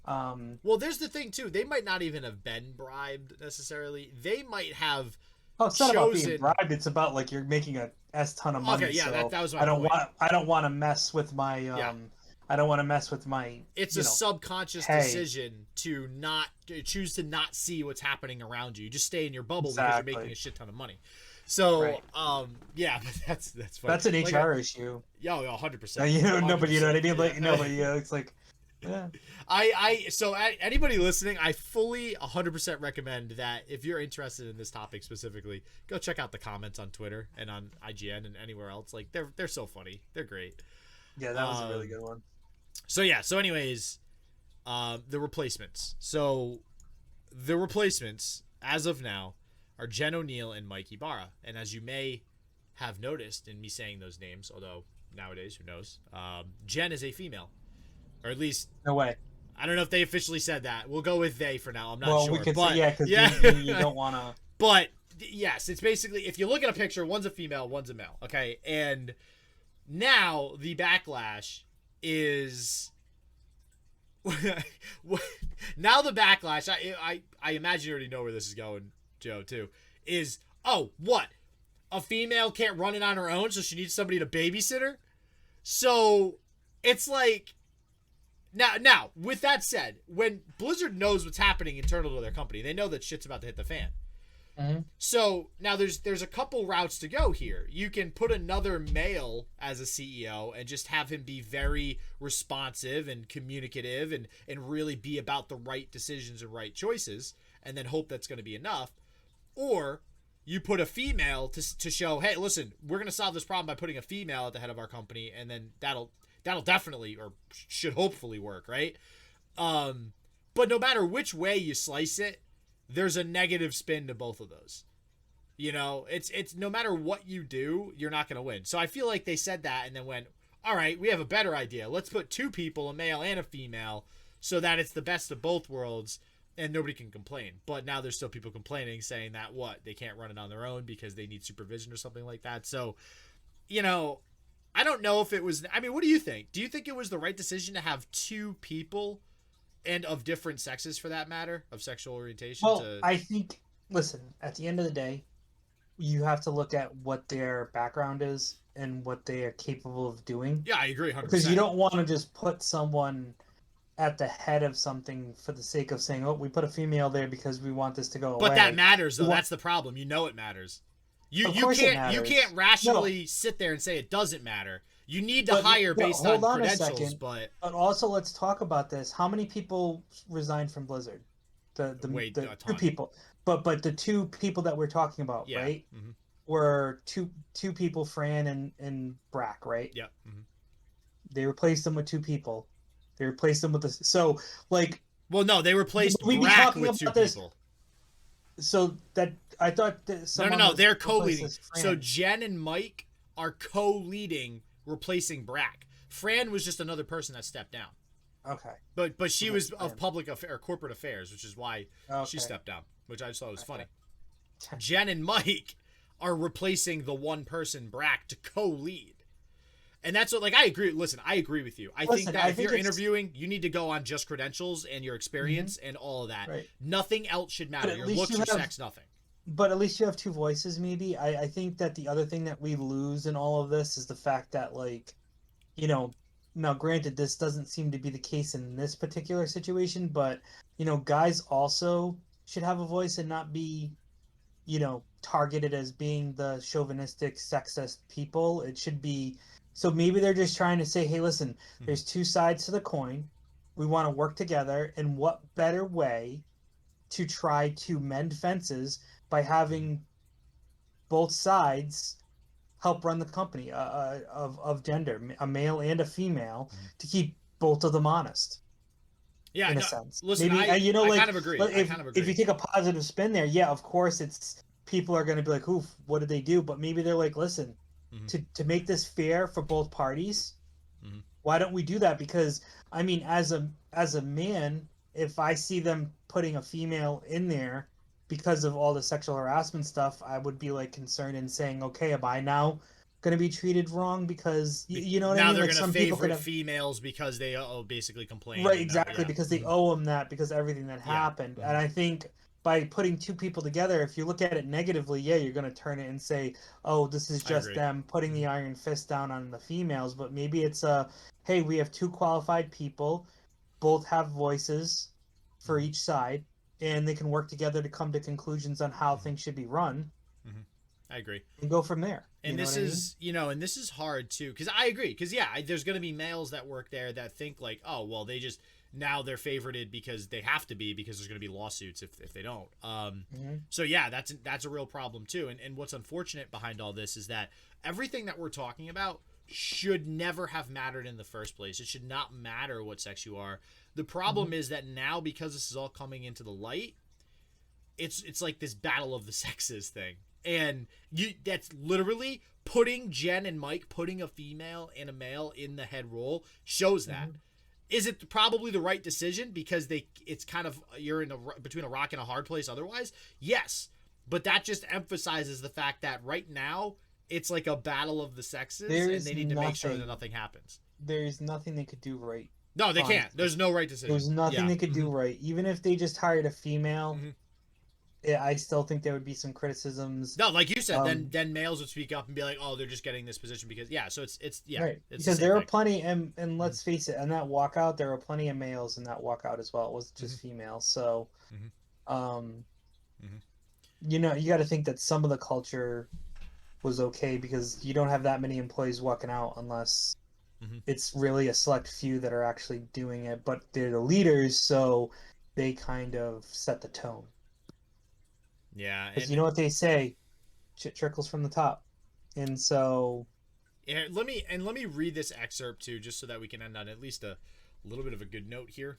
S2: Well, there's the thing too. They might not even have been bribed necessarily. They might have.
S1: Oh, it's not about being bribed. It's about like you're making a ton of money.
S2: Okay, yeah,
S1: so
S2: that was my point.
S1: I don't want to mess with my. I don't want to mess with my.
S2: It's a subconscious decision to choose to not see what's happening around you. Just stay in your bubble because you're making a shit ton of money. So, yeah, that's funny.
S1: That's an HR issue.
S2: Yeah, 100%.
S1: But you know what I mean. Like nobody. It's like. Yeah.
S2: So anybody listening, I fully 100% recommend that if you're interested in this topic specifically, go check out the comments on Twitter and on IGN and anywhere else. Like they're so funny. They're great.
S1: Yeah, that was a really good one.
S2: So anyways, the replacements. So the replacements as of now are Jen O'Neill and Mike Ibarra. And as you may have noticed in me saying those names, although nowadays, who knows, Jen is a female. Or at least
S1: no way.
S2: I don't know if they officially said that. We'll go with they for now. I'm not sure.
S1: Well, we could say because you don't want to.
S2: But yes, it's basically if you look at a picture, one's a female, one's a male. Okay, and now the backlash is now the backlash. I imagine you already know where this is going, Joe. Too is what a female can't run it on her own, so she needs somebody to babysit her. So it's like. Now, with that said, when Blizzard knows what's happening internal to their company, they know that shit's about to hit the fan.
S1: Mm-hmm.
S2: So now there's a couple routes to go here. You can put another male as a CEO and just have him be very responsive and communicative and really be about the right decisions and right choices, and then hope that's going to be enough. Or you put a female to show, hey, listen, we're going to solve this problem by putting a female at the head of our company, and then that'll definitely or should hopefully work, right? But no matter which way you slice it, there's a negative spin to both of those. It's no matter what you do, you're not going to win. So I feel like they said that and then went, all right, we have a better idea. Let's put two people, a male and a female, so that it's the best of both worlds and nobody can complain. But now there's still people complaining, saying that they can't run it on their own because they need supervision or something like that. So, I don't know if it was. I mean, what do you think? Do you think it was the right decision to have two people, and of different sexes for that matter, of sexual orientation?
S1: Well, I think. Listen, at the end of the day, you have to look at what their background is and what they are capable of doing.
S2: Yeah, I agree, 100%.
S1: Because you don't want to just put someone at the head of something for the sake of saying, "Oh, we put a female there because we want this to go away."
S2: But that matters, though. That's the problem. It matters. You can't rationally sit there and say it doesn't matter. You need to hire based on credentials, but
S1: also let's talk about this. How many people resigned from Blizzard? The two people, but the two people that we're talking about, right? Mm-hmm. Were two people, Fran and Brack, right?
S2: Yeah. Mm-hmm.
S1: They replaced them with two people. They replaced them with
S2: no, they replaced Brack with two people.
S1: So that I thought that
S2: no, they're co-leading. So Jen and Mike are co-leading, replacing Brack. Fran was just another person that stepped down.
S1: Okay.
S2: But she was of corporate affairs, which is why she stepped down, which I just thought was funny. Jen and Mike are replacing the one person Brack to co-lead. And that's what, like, I agree. Listen, I agree with you. I think that if you're interviewing, you need to go on just credentials and your experience and all of that.
S1: Right.
S2: Nothing else should matter. Your looks, your sex, nothing.
S1: But at least you have two voices, maybe. I think that the other thing that we lose in all of this is the fact that, like, you know, now granted, this doesn't seem to be the case in this particular situation, but, you know, guys also should have a voice and not be, you know, targeted as being the chauvinistic, sexist people. It should be, so maybe they're just trying to say, hey, listen, there's two sides to the coin. We want to work together, and what better way to try to mend fences by having both sides help run the company of gender, a male and a female, to keep both of them honest.
S2: Yeah,
S1: in a sense.
S2: Listen, maybe, I kind of agree.
S1: If you take a positive spin there, yeah, of course, it's people are going to be like, "Oof, what did they do?" But maybe they're like, "Listen, to make this fair for both parties, why don't we do that?" Because I mean, as a man, if I see them putting a female in there because of all the sexual harassment stuff, I would be like concerned and saying, "Okay, am I now going to be treated wrong because you know what I mean?"
S2: Now they're
S1: like
S2: going to favorite females because they basically complain.
S1: Right, exactly, because they owe them that because of everything that happened. And I think by putting two people together, if you look at it negatively, yeah, you're going to turn it and say, "Oh, this is just them putting the iron fist down on the females." But maybe it's hey, we have two qualified people, both have voices for each side, and they can work together to come to conclusions on how things should be run.
S2: I agree.
S1: And go from there.
S2: And this is, and this is hard too, because I agree. Because there's going to be males that work there that think like, oh, well, now they're favorited because they have to be, because there's going to be lawsuits if they don't. So yeah, that's a real problem too. And what's unfortunate behind all this is that everything that we're talking about should never have mattered in the first place. It should not matter what sex you are. The problem is that now, because this is all coming into the light, it's like this battle of the sexes thing. And that's literally putting Jen and Mike, putting a female and a male in the head role shows that. Is it probably the right decision because it's kind of, you're between a rock and a hard place otherwise? Yes. But that just emphasizes the fact that right now it's like a battle of the sexes, and they need to make sure that nothing happens.
S1: There's nothing they could do right.
S2: No, they can't. There's no right decision.
S1: There's nothing they could do right. Even if they just hired a female, I still think there would be some criticisms.
S2: No, like you said, then males would speak up and be like, "Oh, they're just getting this position because so it's
S1: right."
S2: It's
S1: because there are plenty, and let's face it, in that walkout, there were plenty of males in that walkout as well. It wasn't just females. So, you know, you got to think that some of the culture was okay because you don't have that many employees walking out unless it's really a select few that are actually doing it. But they're the leaders, so they kind of set the tone.
S2: Yeah,
S1: because you know what they say, shit trickles from the top, and so.
S2: Yeah, let me read this excerpt too, just so that we can end on at least a little bit of a good note here.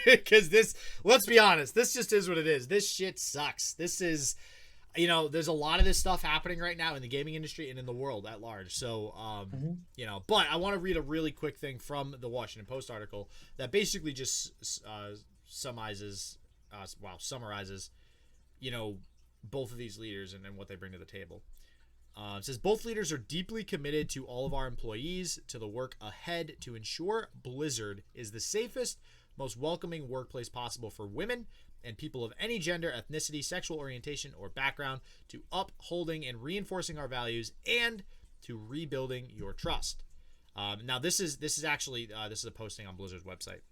S2: Because this, let's be honest, this just is what it is. This shit sucks. This is, there's a lot of this stuff happening right now in the gaming industry and in the world at large. So, but I want to read a really quick thing from the Washington Post article that basically just summarizes, both of these leaders and what they bring to the table. It says both leaders are deeply committed to all of our employees, to the work ahead to ensure Blizzard is the safest, most welcoming workplace possible for women and people of any gender, ethnicity, sexual orientation, or background, to upholding and reinforcing our values, and to rebuilding your trust. Now, this is actually a posting on Blizzard's website.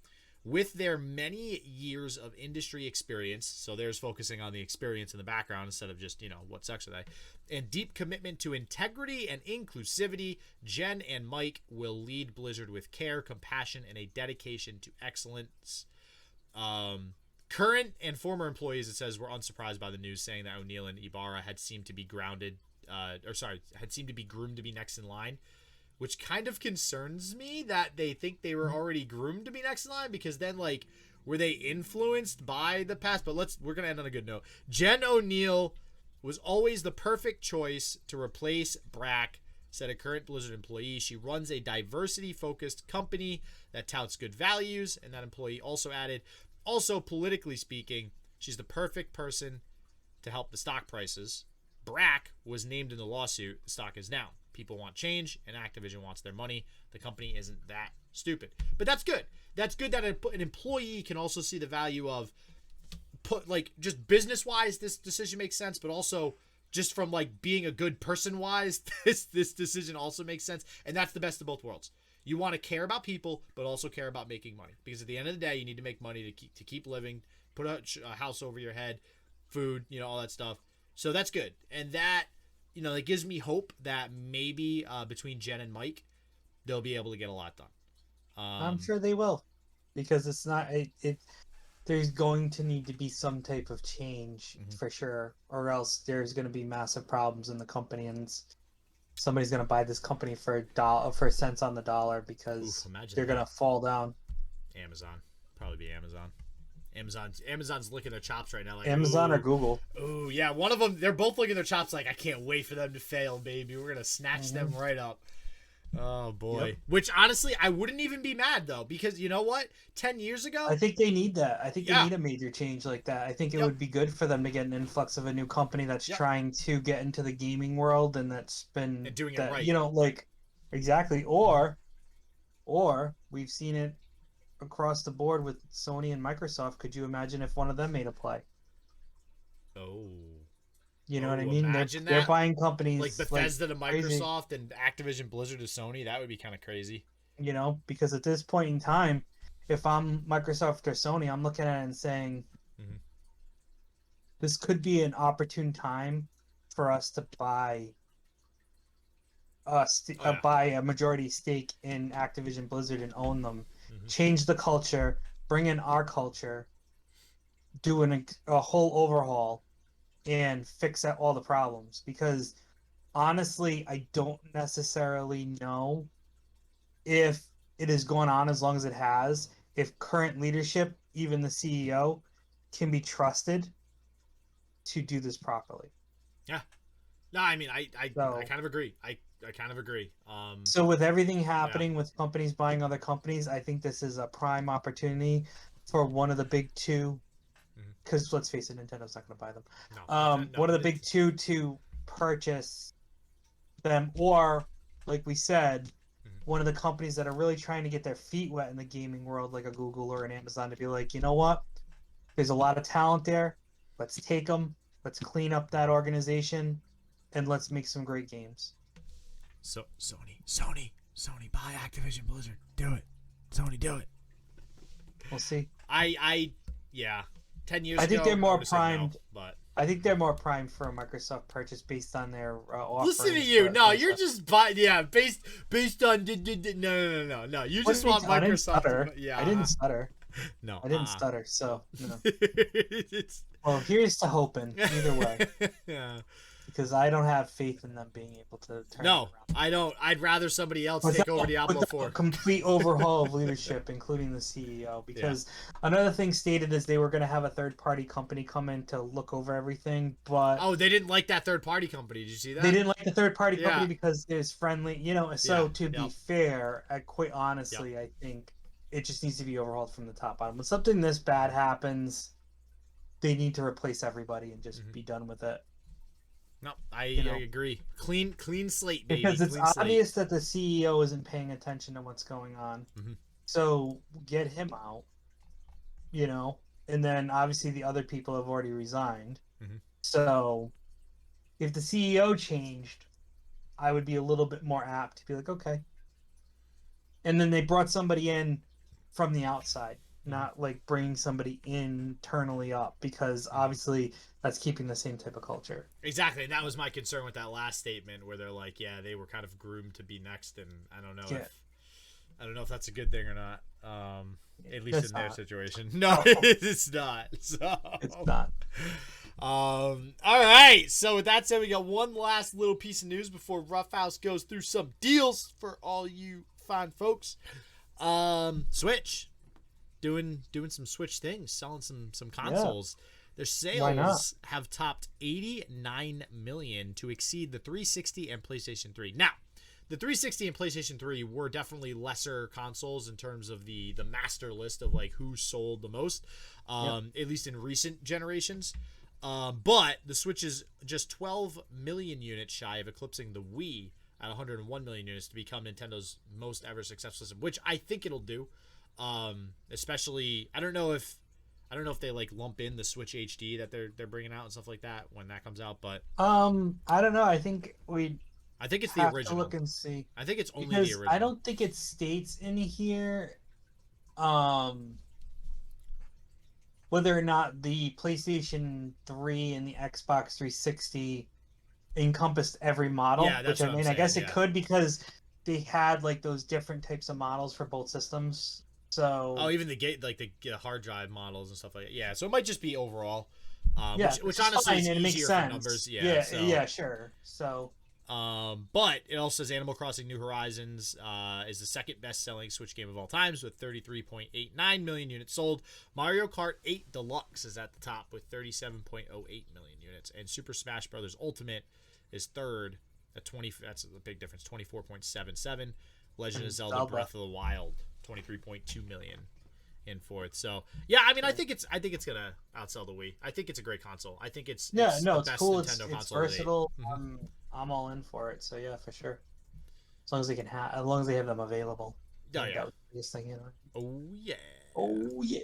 S2: With their many years of industry experience, so there's focusing on the experience in the background instead of just, what sex are they, and deep commitment to integrity and inclusivity, Jen and Mike will lead Blizzard with care, compassion, and a dedication to excellence. Current and former employees, it says, were unsurprised by the news, saying that O'Neill and Ibarra had seemed to be groomed to be next in line, which kind of concerns me that they think they were already groomed to be next in line, because then, were they influenced by the past? But we're going to end on a good note. Jen O'Neill was always the perfect choice to replace Brack, said a current Blizzard employee. She runs a diversity-focused company that touts good values, and that employee also added, also, politically speaking, she's the perfect person to help the stock prices. Brack was named in the lawsuit. The stock is down. People want change, and Activision wants their money. The company isn't that stupid. But that's good. That's good that an employee can also see the value of just business-wise, this decision makes sense, but also just from like being a good person-wise, this decision also makes sense. And that's the best of both worlds. You want to care about people, but also care about making money. Because at the end of the day, you need to make money to keep living, put a house over your head, food, all that stuff. So that's good. And that, it gives me hope that maybe between Jen and Mike, they'll be able to get a lot done.
S1: I'm sure they will. Because it's not... There's going to need to be some type of change for sure. Or else there's going to be massive problems in the company, and somebody's going to buy this company for cents on the dollar because they're going to fall down.
S2: Amazon. Probably be Amazon. Amazon's licking their chops right now. Like,
S1: Amazon or Google.
S2: Oh, yeah. One of them, they're both licking their chops like, I can't wait for them to fail, baby. We're going to snatch them right up. Oh, boy. Yep. Which, honestly, I wouldn't even be mad, though, because you know what? 10 years ago?
S1: I think they need that. I think they need a major change like that. I think it would be good for them to get an influx of a new company that's trying to get into the gaming world and that's been...
S2: And doing it right.
S1: Exactly. Or we've seen it across the board with Sony and Microsoft. Could you imagine if one of them made a play?
S2: Oh...
S1: You know what I mean? They're buying companies
S2: like Bethesda to Microsoft crazy. And Activision Blizzard to Sony. That would be kind of crazy.
S1: Because at this point in time, if I'm Microsoft or Sony, I'm looking at it and saying, this could be an opportune time for us to buy a majority stake in Activision Blizzard and own them, change the culture, bring in our culture, do a whole overhaul, and fix all the problems. Because honestly, I don't necessarily know if it has gone on as long as it has, if current leadership, even the CEO, can be trusted to do this properly.
S2: Yeah. No, I mean, I kind of agree. I kind of agree.
S1: So with everything happening with companies buying other companies, I think this is a prime opportunity for one of the big two. Because let's face it, Nintendo's not going to buy them. No, one of the big two to purchase them, or like we said, one of the companies that are really trying to get their feet wet in the gaming world, like a Google or an Amazon, to be like, you know what? There's a lot of talent there. Let's take them. Let's clean up that organization, and let's make some great games.
S2: So Sony, buy Activision Blizzard. Do it. Sony, do it.
S1: We'll see.
S2: Yeah. 10 years
S1: I think
S2: ago,
S1: they're more primed.
S2: No, but
S1: I think they're more primed for a Microsoft purchase based on their offer.
S2: Listen to you. No, you're just based on no. You just want Microsoft.
S1: I didn't stutter.
S2: No,
S1: I didn't stutter. So, well, here's to hoping. Either way.
S2: Yeah.
S1: Because I don't have faith in them being able to turn it around.
S2: I don't. I'd rather somebody else take over Diablo 4.
S1: A complete overhaul of leadership, including the CEO. Because another thing stated is they were going to have a third-party company come in to look over everything, but...
S2: Oh, they didn't like that third-party company. Did you see that?
S1: They didn't like the third-party company because it was friendly. So to be fair, quite honestly, I think it just needs to be overhauled from the top bottom. When something this bad happens, they need to replace everybody and just be done with it.
S2: No, I agree. Clean slate, baby.
S1: Because it's obvious that the CEO isn't paying attention to what's going on. So get him out, and then obviously the other people have already resigned. So if the CEO changed, I would be a little bit more apt to be like, okay. And then they brought somebody in from the outside, not like bringing somebody internally up, because obviously that's keeping the same type of culture.
S2: Exactly, and that was my concern with that last statement, where they're like, yeah, they were kind of groomed to be next, and I don't know if that's a good thing or not. At least in their situation. No, it's not. So
S1: it's not.
S2: All right. So with that said, we got one last little piece of news before Roughhouse goes through some deals for all you fine folks. Switch. Doing some Switch things, selling some consoles. Their sales have topped 89 million to exceed the 360 and PlayStation 3. Now, the 360 and PlayStation 3 were definitely lesser consoles in terms of the master list of like who sold the most, at least in recent generations. But the Switch is just 12 million units shy of eclipsing the Wii at 101 million units to become Nintendo's most ever successful system, which I think it'll do. Especially, I don't know if they like lump in the Switch HD that they're bringing out and stuff like that when that comes out, but
S1: I don't know. I think
S2: it's the
S1: have
S2: original.
S1: to look and see.
S2: I think it's only
S1: because
S2: the original.
S1: I don't think it states in here whether or not the PlayStation 3 and the Xbox 360 encompassed every model.
S2: Yeah, that's
S1: which
S2: what I'm
S1: I guess
S2: saying,
S1: it
S2: yeah.
S1: could, because they had like those different types of models for both systems. So
S2: even the hard drive models and stuff like that. Yeah, so it might just be overall.
S1: yeah,
S2: which honestly is
S1: fine, and it makes
S2: easier
S1: sense.
S2: for numbers.
S1: Yeah,
S2: So.
S1: yeah, sure. So
S2: but it also says Animal Crossing New Horizons is the second best-selling Switch game of all times with 33.89 million units sold. Mario Kart 8 Deluxe is at the top with 37.08 million units, and Super Smash Bros. Ultimate is third at 20. That's a big difference, 24.77. Legend of Zelda Breath of the Wild, 23.2 million in fourth. So yeah, I mean, I think it's gonna outsell the Wii. I think it's a great console. I think it's
S1: it's
S2: the best
S1: cool.
S2: Nintendo
S1: It's
S2: console.
S1: versatile. I'm all in for it. So yeah, for sure. As long as they have them available.
S2: Oh yeah.
S1: That was the biggest thing, you know.
S2: Oh yeah.
S1: Oh yeah.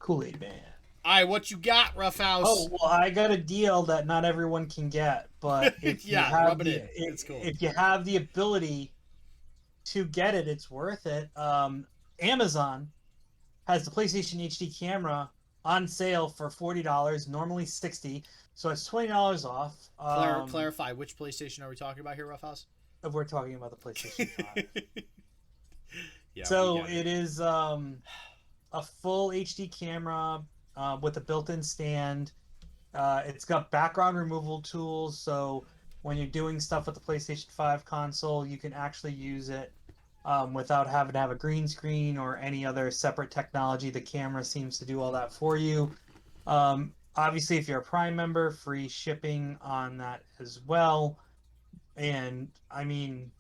S1: Kool-Aid Man.
S2: All right, what you got, Roughhouse?
S1: Oh well, I got a deal that not everyone can get, but if
S2: yeah,
S1: you have
S2: rub it in. It's cool.
S1: If you have the ability to get it, it's worth it. Amazon has the PlayStation HD camera on sale for $40, normally $60, so it's $20 off.
S2: Clarify, which PlayStation are we talking about here, Roughhouse?
S1: We're talking about the PlayStation 5.
S2: Yeah.
S1: So it is a full HD camera with a built-in stand. It's got background removal tools, so when you're doing stuff with the PlayStation 5 console, you can actually use it without having to have a green screen or any other separate technology. The camera seems to do all that for you. Obviously, if you're a Prime member, free shipping on that as well. And I mean,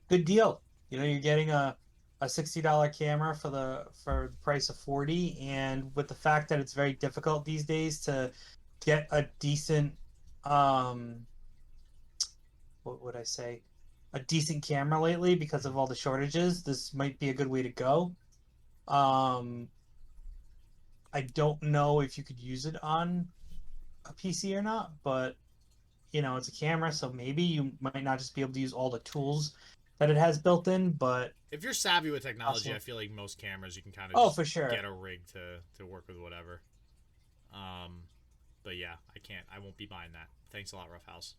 S1: good deal. You know, you're getting a $60 camera for the price of $40, and with the fact that it's very difficult these days to get a decent what would I say, a decent camera lately because of all the shortages, this might be a good way to go. I don't know if you could use it on a PC or not, but you know, it's a camera, so maybe you might not just be able to use all the tools that it has built in, but
S2: if you're savvy with technology,
S1: also,
S2: I feel like most cameras you can kind of
S1: for sure
S2: get a rig to work with whatever. But yeah, I won't be buying that. Thanks a lot, Roughhouse.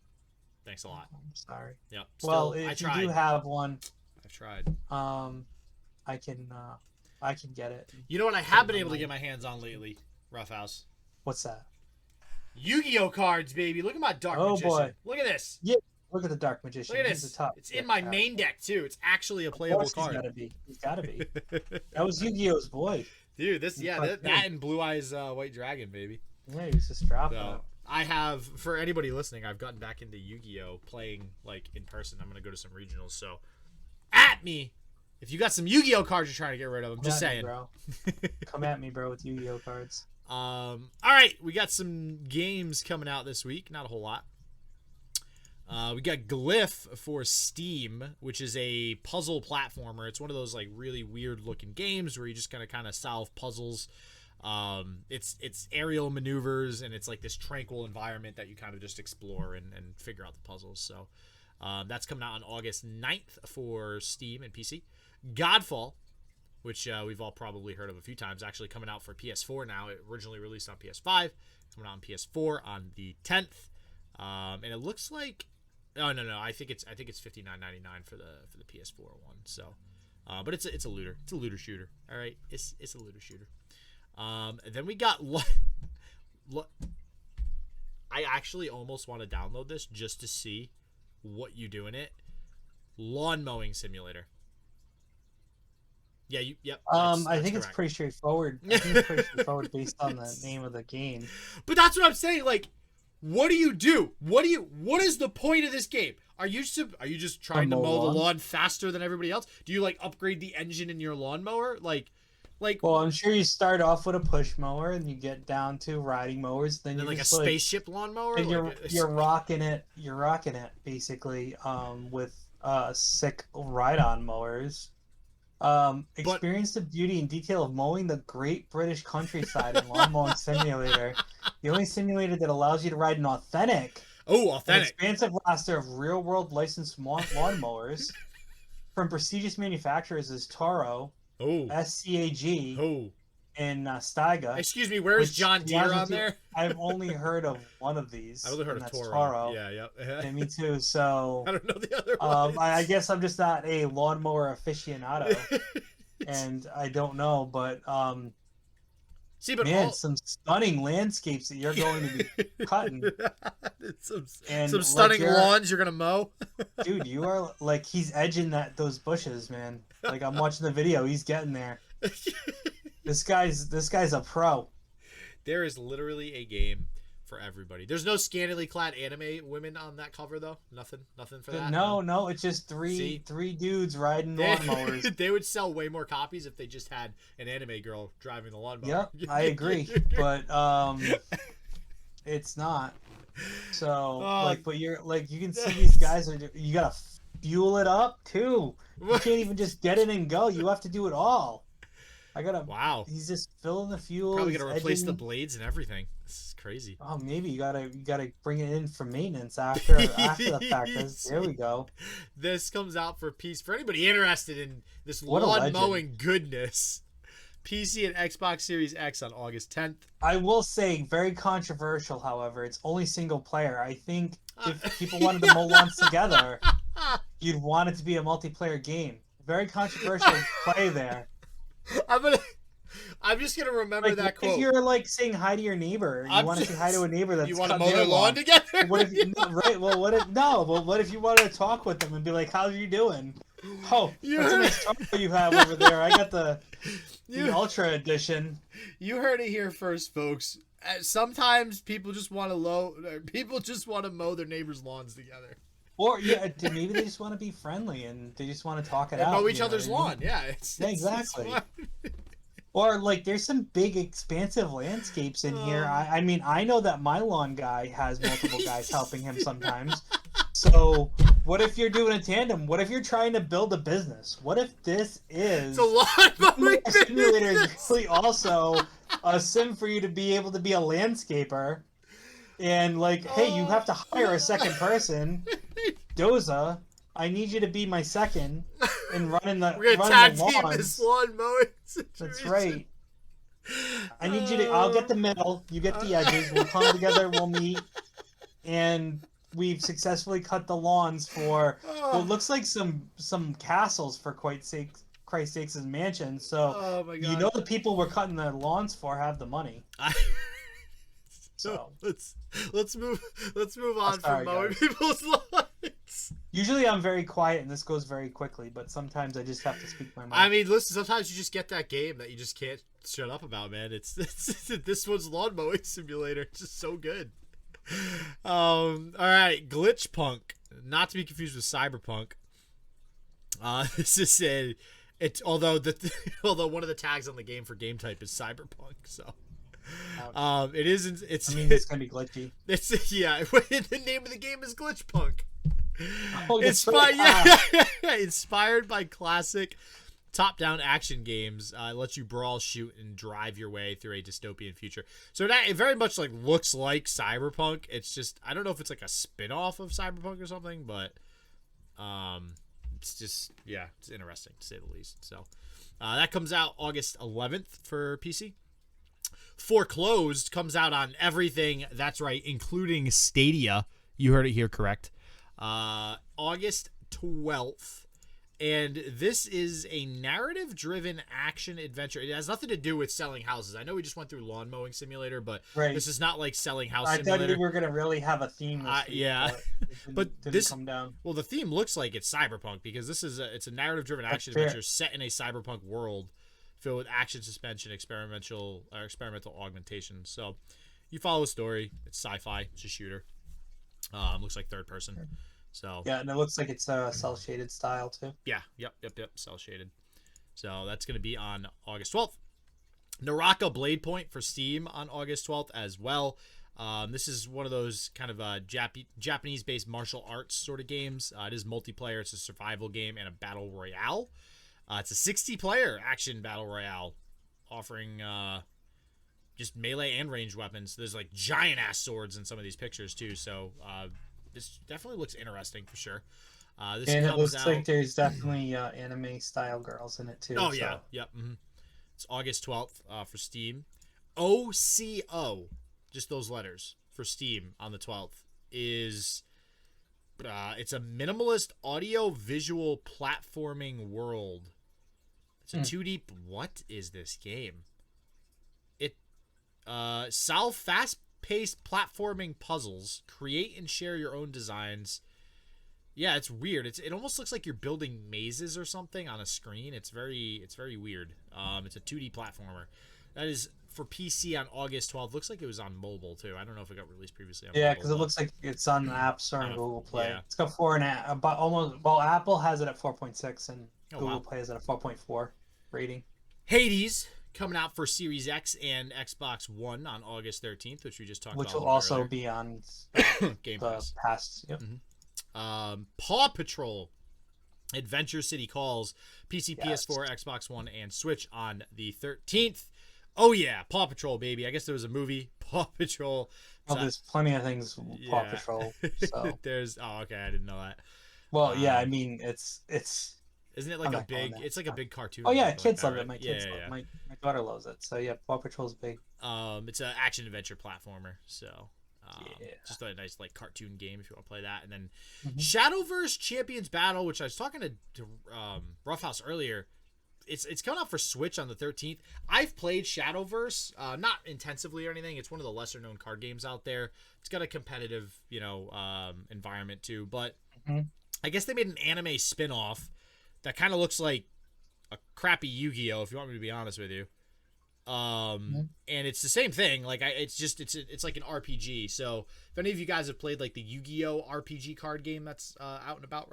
S2: Thanks a lot.
S1: I'm sorry.
S2: Yep.
S1: Well, if you do have one,
S2: I've tried.
S1: I can get it.
S2: You know what I have been able to get my hands on lately, Roughhouse?
S1: What's that?
S2: Yu-Gi-Oh cards, baby. Look at my Dark Magician.
S1: Boy.
S2: Look at this.
S1: Yeah, look at the Dark Magician.
S2: Look at this. It's in my main deck too. It's actually a playable card.
S1: He's gotta be. That was Yu-Gi-Oh's boy.
S2: Dude, that and Blue Eyes White Dragon, baby.
S1: Yeah, he was just dropping it.
S2: I have, for anybody listening, I've gotten back into Yu-Gi-Oh playing like in person. I'm gonna go to some regionals, so at me if you got some Yu-Gi-Oh cards you're trying to get rid of. I'm just saying,
S1: bro. Come at me, bro, with Yu-Gi-Oh cards.
S2: All right, we got some games coming out this week. Not a whole lot. We got Glyph for Steam, which is a puzzle platformer. It's one of those like really weird looking games where you just kind of solve puzzles. It's aerial maneuvers, and it's like this tranquil environment that you kind of just explore and figure out the puzzles. So that's coming out on August 9th for Steam and PC. Godfall, which we've all probably heard of a few times, actually coming out for PS4 now. It originally released on PS5, coming out on PS4 on the 10th. And it looks like, no, I think it's $59.99 for the PS4 one. So, but it's a looter. It's a looter shooter. All right, it's a looter shooter. And then we got I actually almost want to download this just to see what you do in it. Lawn mowing simulator. Yeah, yep.
S1: I think it's pretty straightforward. I think it's pretty straightforward based on the name of the game.
S2: But that's what I'm saying. Like, what do you do? What is the point of this game? Are you just trying to mow the lawn faster than everybody else? Do you like upgrade the engine in your lawnmower? Like Like,
S1: well, I'm sure you start off with a push mower and you get down to riding mowers, then you
S2: like a
S1: just
S2: spaceship lawnmower.
S1: and
S2: Like,
S1: you're rocking it. You're rocking it basically with sick ride-on mowers.
S2: but
S1: Experience the beauty and detail of mowing the great British countryside in Lawn Mowing Simulator, the only simulator that allows you to ride an authentic
S2: oh,
S1: and
S2: authentic.
S1: expansive roster of real-world licensed lawn mowers from prestigious manufacturers as Toro,
S2: Oh,
S1: SCAG,
S2: oh.
S1: and Steiga.
S2: Excuse me, where is
S1: Which,
S2: John
S1: to be
S2: Deere
S1: honest
S2: on
S1: with you,
S2: there?
S1: I've only heard of one of
S2: I've
S1: these,
S2: only heard
S1: and
S2: of
S1: that's
S2: Toro.
S1: Toro.
S2: Yeah, yeah.
S1: Yeah, me too. So,
S2: I don't know the other
S1: I
S2: ones.
S1: guess I'm just not a lawnmower aficionado, and I don't know. But
S2: See, but
S1: man,
S2: all
S1: some stunning landscapes that you're going to be cutting,
S2: some
S1: and
S2: some
S1: like
S2: stunning
S1: you're,
S2: lawns you're gonna mow.
S1: dude, you are like he's edging those bushes, man. Like I'm watching the video, he's getting there. This guy's a pro.
S2: There is literally a game for everybody. There's no scantily clad anime women on that cover though. Nothing for that.
S1: No, it's just
S2: See?
S1: three dudes riding
S2: They,
S1: lawnmowers.
S2: they would sell way more copies if they just had an anime girl driving the lawnmower.
S1: Yep, I agree, but it's not. So but you're like you can see these guys are you gotta fuel it up too. You can't even just get in and go. You have to do it all.
S2: Wow.
S1: He's just filling the fuel.
S2: Probably
S1: he's
S2: gonna replace the
S1: edging.
S2: blades and everything. This is crazy.
S1: Oh, maybe you gotta bring it in for maintenance after the fact. There we go.
S2: This comes out for PC for anybody interested in this
S1: What a
S2: lawn
S1: legend.
S2: mowing goodness. PC and Xbox Series X on August 10th.
S1: I will say, very controversial. However, it's only single player. I think if people wanted to mow lawns together, you'd want it to be a multiplayer game. Very controversial play there.
S2: I'm just gonna remember
S1: Like,
S2: that
S1: what
S2: quote.
S1: if you're like saying hi to your neighbor? You want to say hi to a neighbor that's
S2: you want to
S1: cutting
S2: mow their lawn together.
S1: What if right? Well, what if you wanted to talk with them and be like, "How are you doing?" Oh, that's a nice Taco you have over there. I got the Ultra Edition.
S2: You heard it here first, folks. Sometimes people just want to mow their neighbors' lawns together.
S1: Or maybe they just want to be friendly and they just want to talk it
S2: And
S1: out.
S2: mow each other's lawn. Yeah,
S1: exactly.
S2: It's
S1: or like, there's some big, expansive landscapes in here. I mean, I know that my lawn guy has multiple guys helping him sometimes. So, what if you're doing a tandem? What if you're trying to build a business? What if this is
S2: a lawn mowing
S1: simulator is actually also a sim for you to be able to be a landscaper? And like, hey, you have to hire a second person. Doza, I need you to be my second and running the
S2: We're gonna tag team this lawn mowing situation.
S1: That's right. I need you to. I'll get the middle. You get the edges. We'll come together. We'll meet, and we've successfully cut the lawns for what looks like some castles for Christ's sakes, as mansions. So you know the people we're cutting the lawns for have the money. So
S2: let's move on from mowing people's lawns.
S1: Usually I'm very quiet and this goes very quickly, but sometimes I just have to speak my mind.
S2: I mean, listen, sometimes you just get that game that you just can't shut up about, man. It's this one's lawn mowing simulator. It's just so good. All right, Glitch Punk, not to be confused with Cyberpunk. This is although one of the tags on the game for game type is Cyberpunk, so. It isn't. It's.
S1: I mean, it's gonna be glitchy.
S2: It's The name of the game is Glitch Punk.
S1: Oh,
S2: Inspired by classic top-down action games, it lets you brawl, shoot, and drive your way through a dystopian future. So it very much like looks like Cyberpunk. It's just I don't know if it's like a spin-off of Cyberpunk or something, but it's just it's interesting to say the least. So that comes out August 11th for PC. Foreclosed comes out on everything. That's right, including Stadia. You heard it here correct. August 12th. And this is a narrative-driven action adventure. It has nothing to do with selling houses. I know we just went through Lawn Mowing Simulator, but this is not like selling house simulator.
S1: I thought we were going to really have a theme this week,
S2: yeah.
S1: but this come down.
S2: Well, the theme looks like it's Cyberpunk because it's a narrative-driven action adventure set in a cyberpunk world filled with action, suspension, experimental augmentation. So you follow a story. It's sci-fi. It's a shooter. Looks like third person. So
S1: yeah, and it looks like it's a cell shaded style too.
S2: Yeah, yep, cell shaded. So that's going to be on August 12th. Naraka Blade Point for Steam on August 12th as well. This is one of those kind of Japanese-based martial arts sort of games. It is multiplayer. It's a survival game and a battle royale. It's a 60-player action battle royale offering just melee and ranged weapons. There's like giant-ass swords in some of these pictures too, so this definitely looks interesting for sure.
S1: And it looks like there's definitely anime-style girls in it too.
S2: Oh, yeah. Yep. Mm-hmm. It's August 12th for Steam. OCO, just those letters for Steam on the 12th, is it's a minimalist audio-visual platforming world. It's a 2D... What is this game? Solve fast-paced platforming puzzles. Create and share your own designs. Yeah, it's weird. It almost looks like you're building mazes or something on a screen. It's very weird. It's a 2D platformer. That is for PC on August 12th. Looks like it was on mobile too. I don't know if it got released previously on
S1: mobile. Because it looks like it's on the App Store and Google Play. Yeah. It's got 4 and about almost. Well, Apple has it at 4.6 and Google Play is at a 4.4 rating.
S2: Hades coming out for Series X and Xbox One on August 13th, which we just talked about.
S1: Which will also be on
S2: Game Pass.
S1: Past. Yep.
S2: Mm-hmm. Paw Patrol Adventure City Calls, PC, yes. PS4, Xbox One, and Switch on the 13th. Oh yeah, Paw Patrol, baby. I guess there was a movie, Paw Patrol.
S1: Well, there's plenty of things Paw Patrol. So.
S2: Okay, I didn't know that.
S1: Well, yeah, I mean, it's
S2: isn't it like a big? It's like a big cartoon.
S1: Oh yeah, kids
S2: like
S1: love it. My kids love it. My daughter loves it. So yeah, Paw Patrol's big.
S2: It's an action adventure platformer. So. Just a nice like cartoon game if you want to play that. And then Shadowverse Champions Battle, which I was talking to Roughhouse earlier. It's coming out for Switch on the 13th. I've played Shadowverse, not intensively or anything. It's one of the lesser known card games out there. It's got a competitive, environment too. But I guess they made an anime spin-off that kind of looks like a crappy Yu-Gi-Oh! If you want me to be honest with you. And it's the same thing. Like it's like an RPG. So if any of you guys have played like the Yu-Gi-Oh! RPG card game that's out and about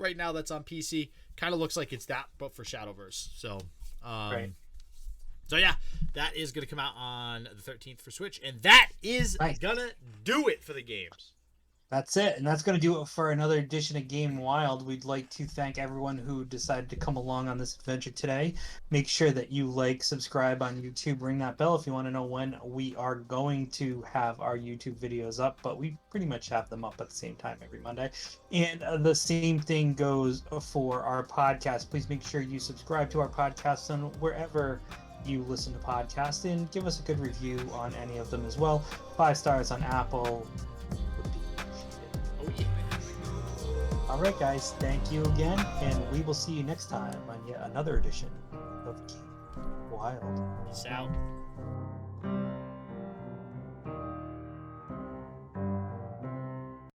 S2: right now, that's on PC, kind of looks like it's that, but for Shadowverse. So so yeah, that is gonna come out on the 13th for Switch, and that is gonna do it for the games.
S1: That's it, and that's going to do it for another edition of Game Wild. We'd like to thank everyone who decided to come along on this adventure today. Make sure that you like, subscribe on YouTube, ring that bell if you want to know when we are going to have our YouTube videos up, but we pretty much have them up at the same time every Monday. And the same thing goes for our podcast. Please make sure you subscribe to our podcast on wherever you listen to podcasts, and give us a good review on any of them as well. 5 stars on Apple. All right, guys, thank you again, and we will see you next time on yet another edition of Game Wild.
S2: Peace out.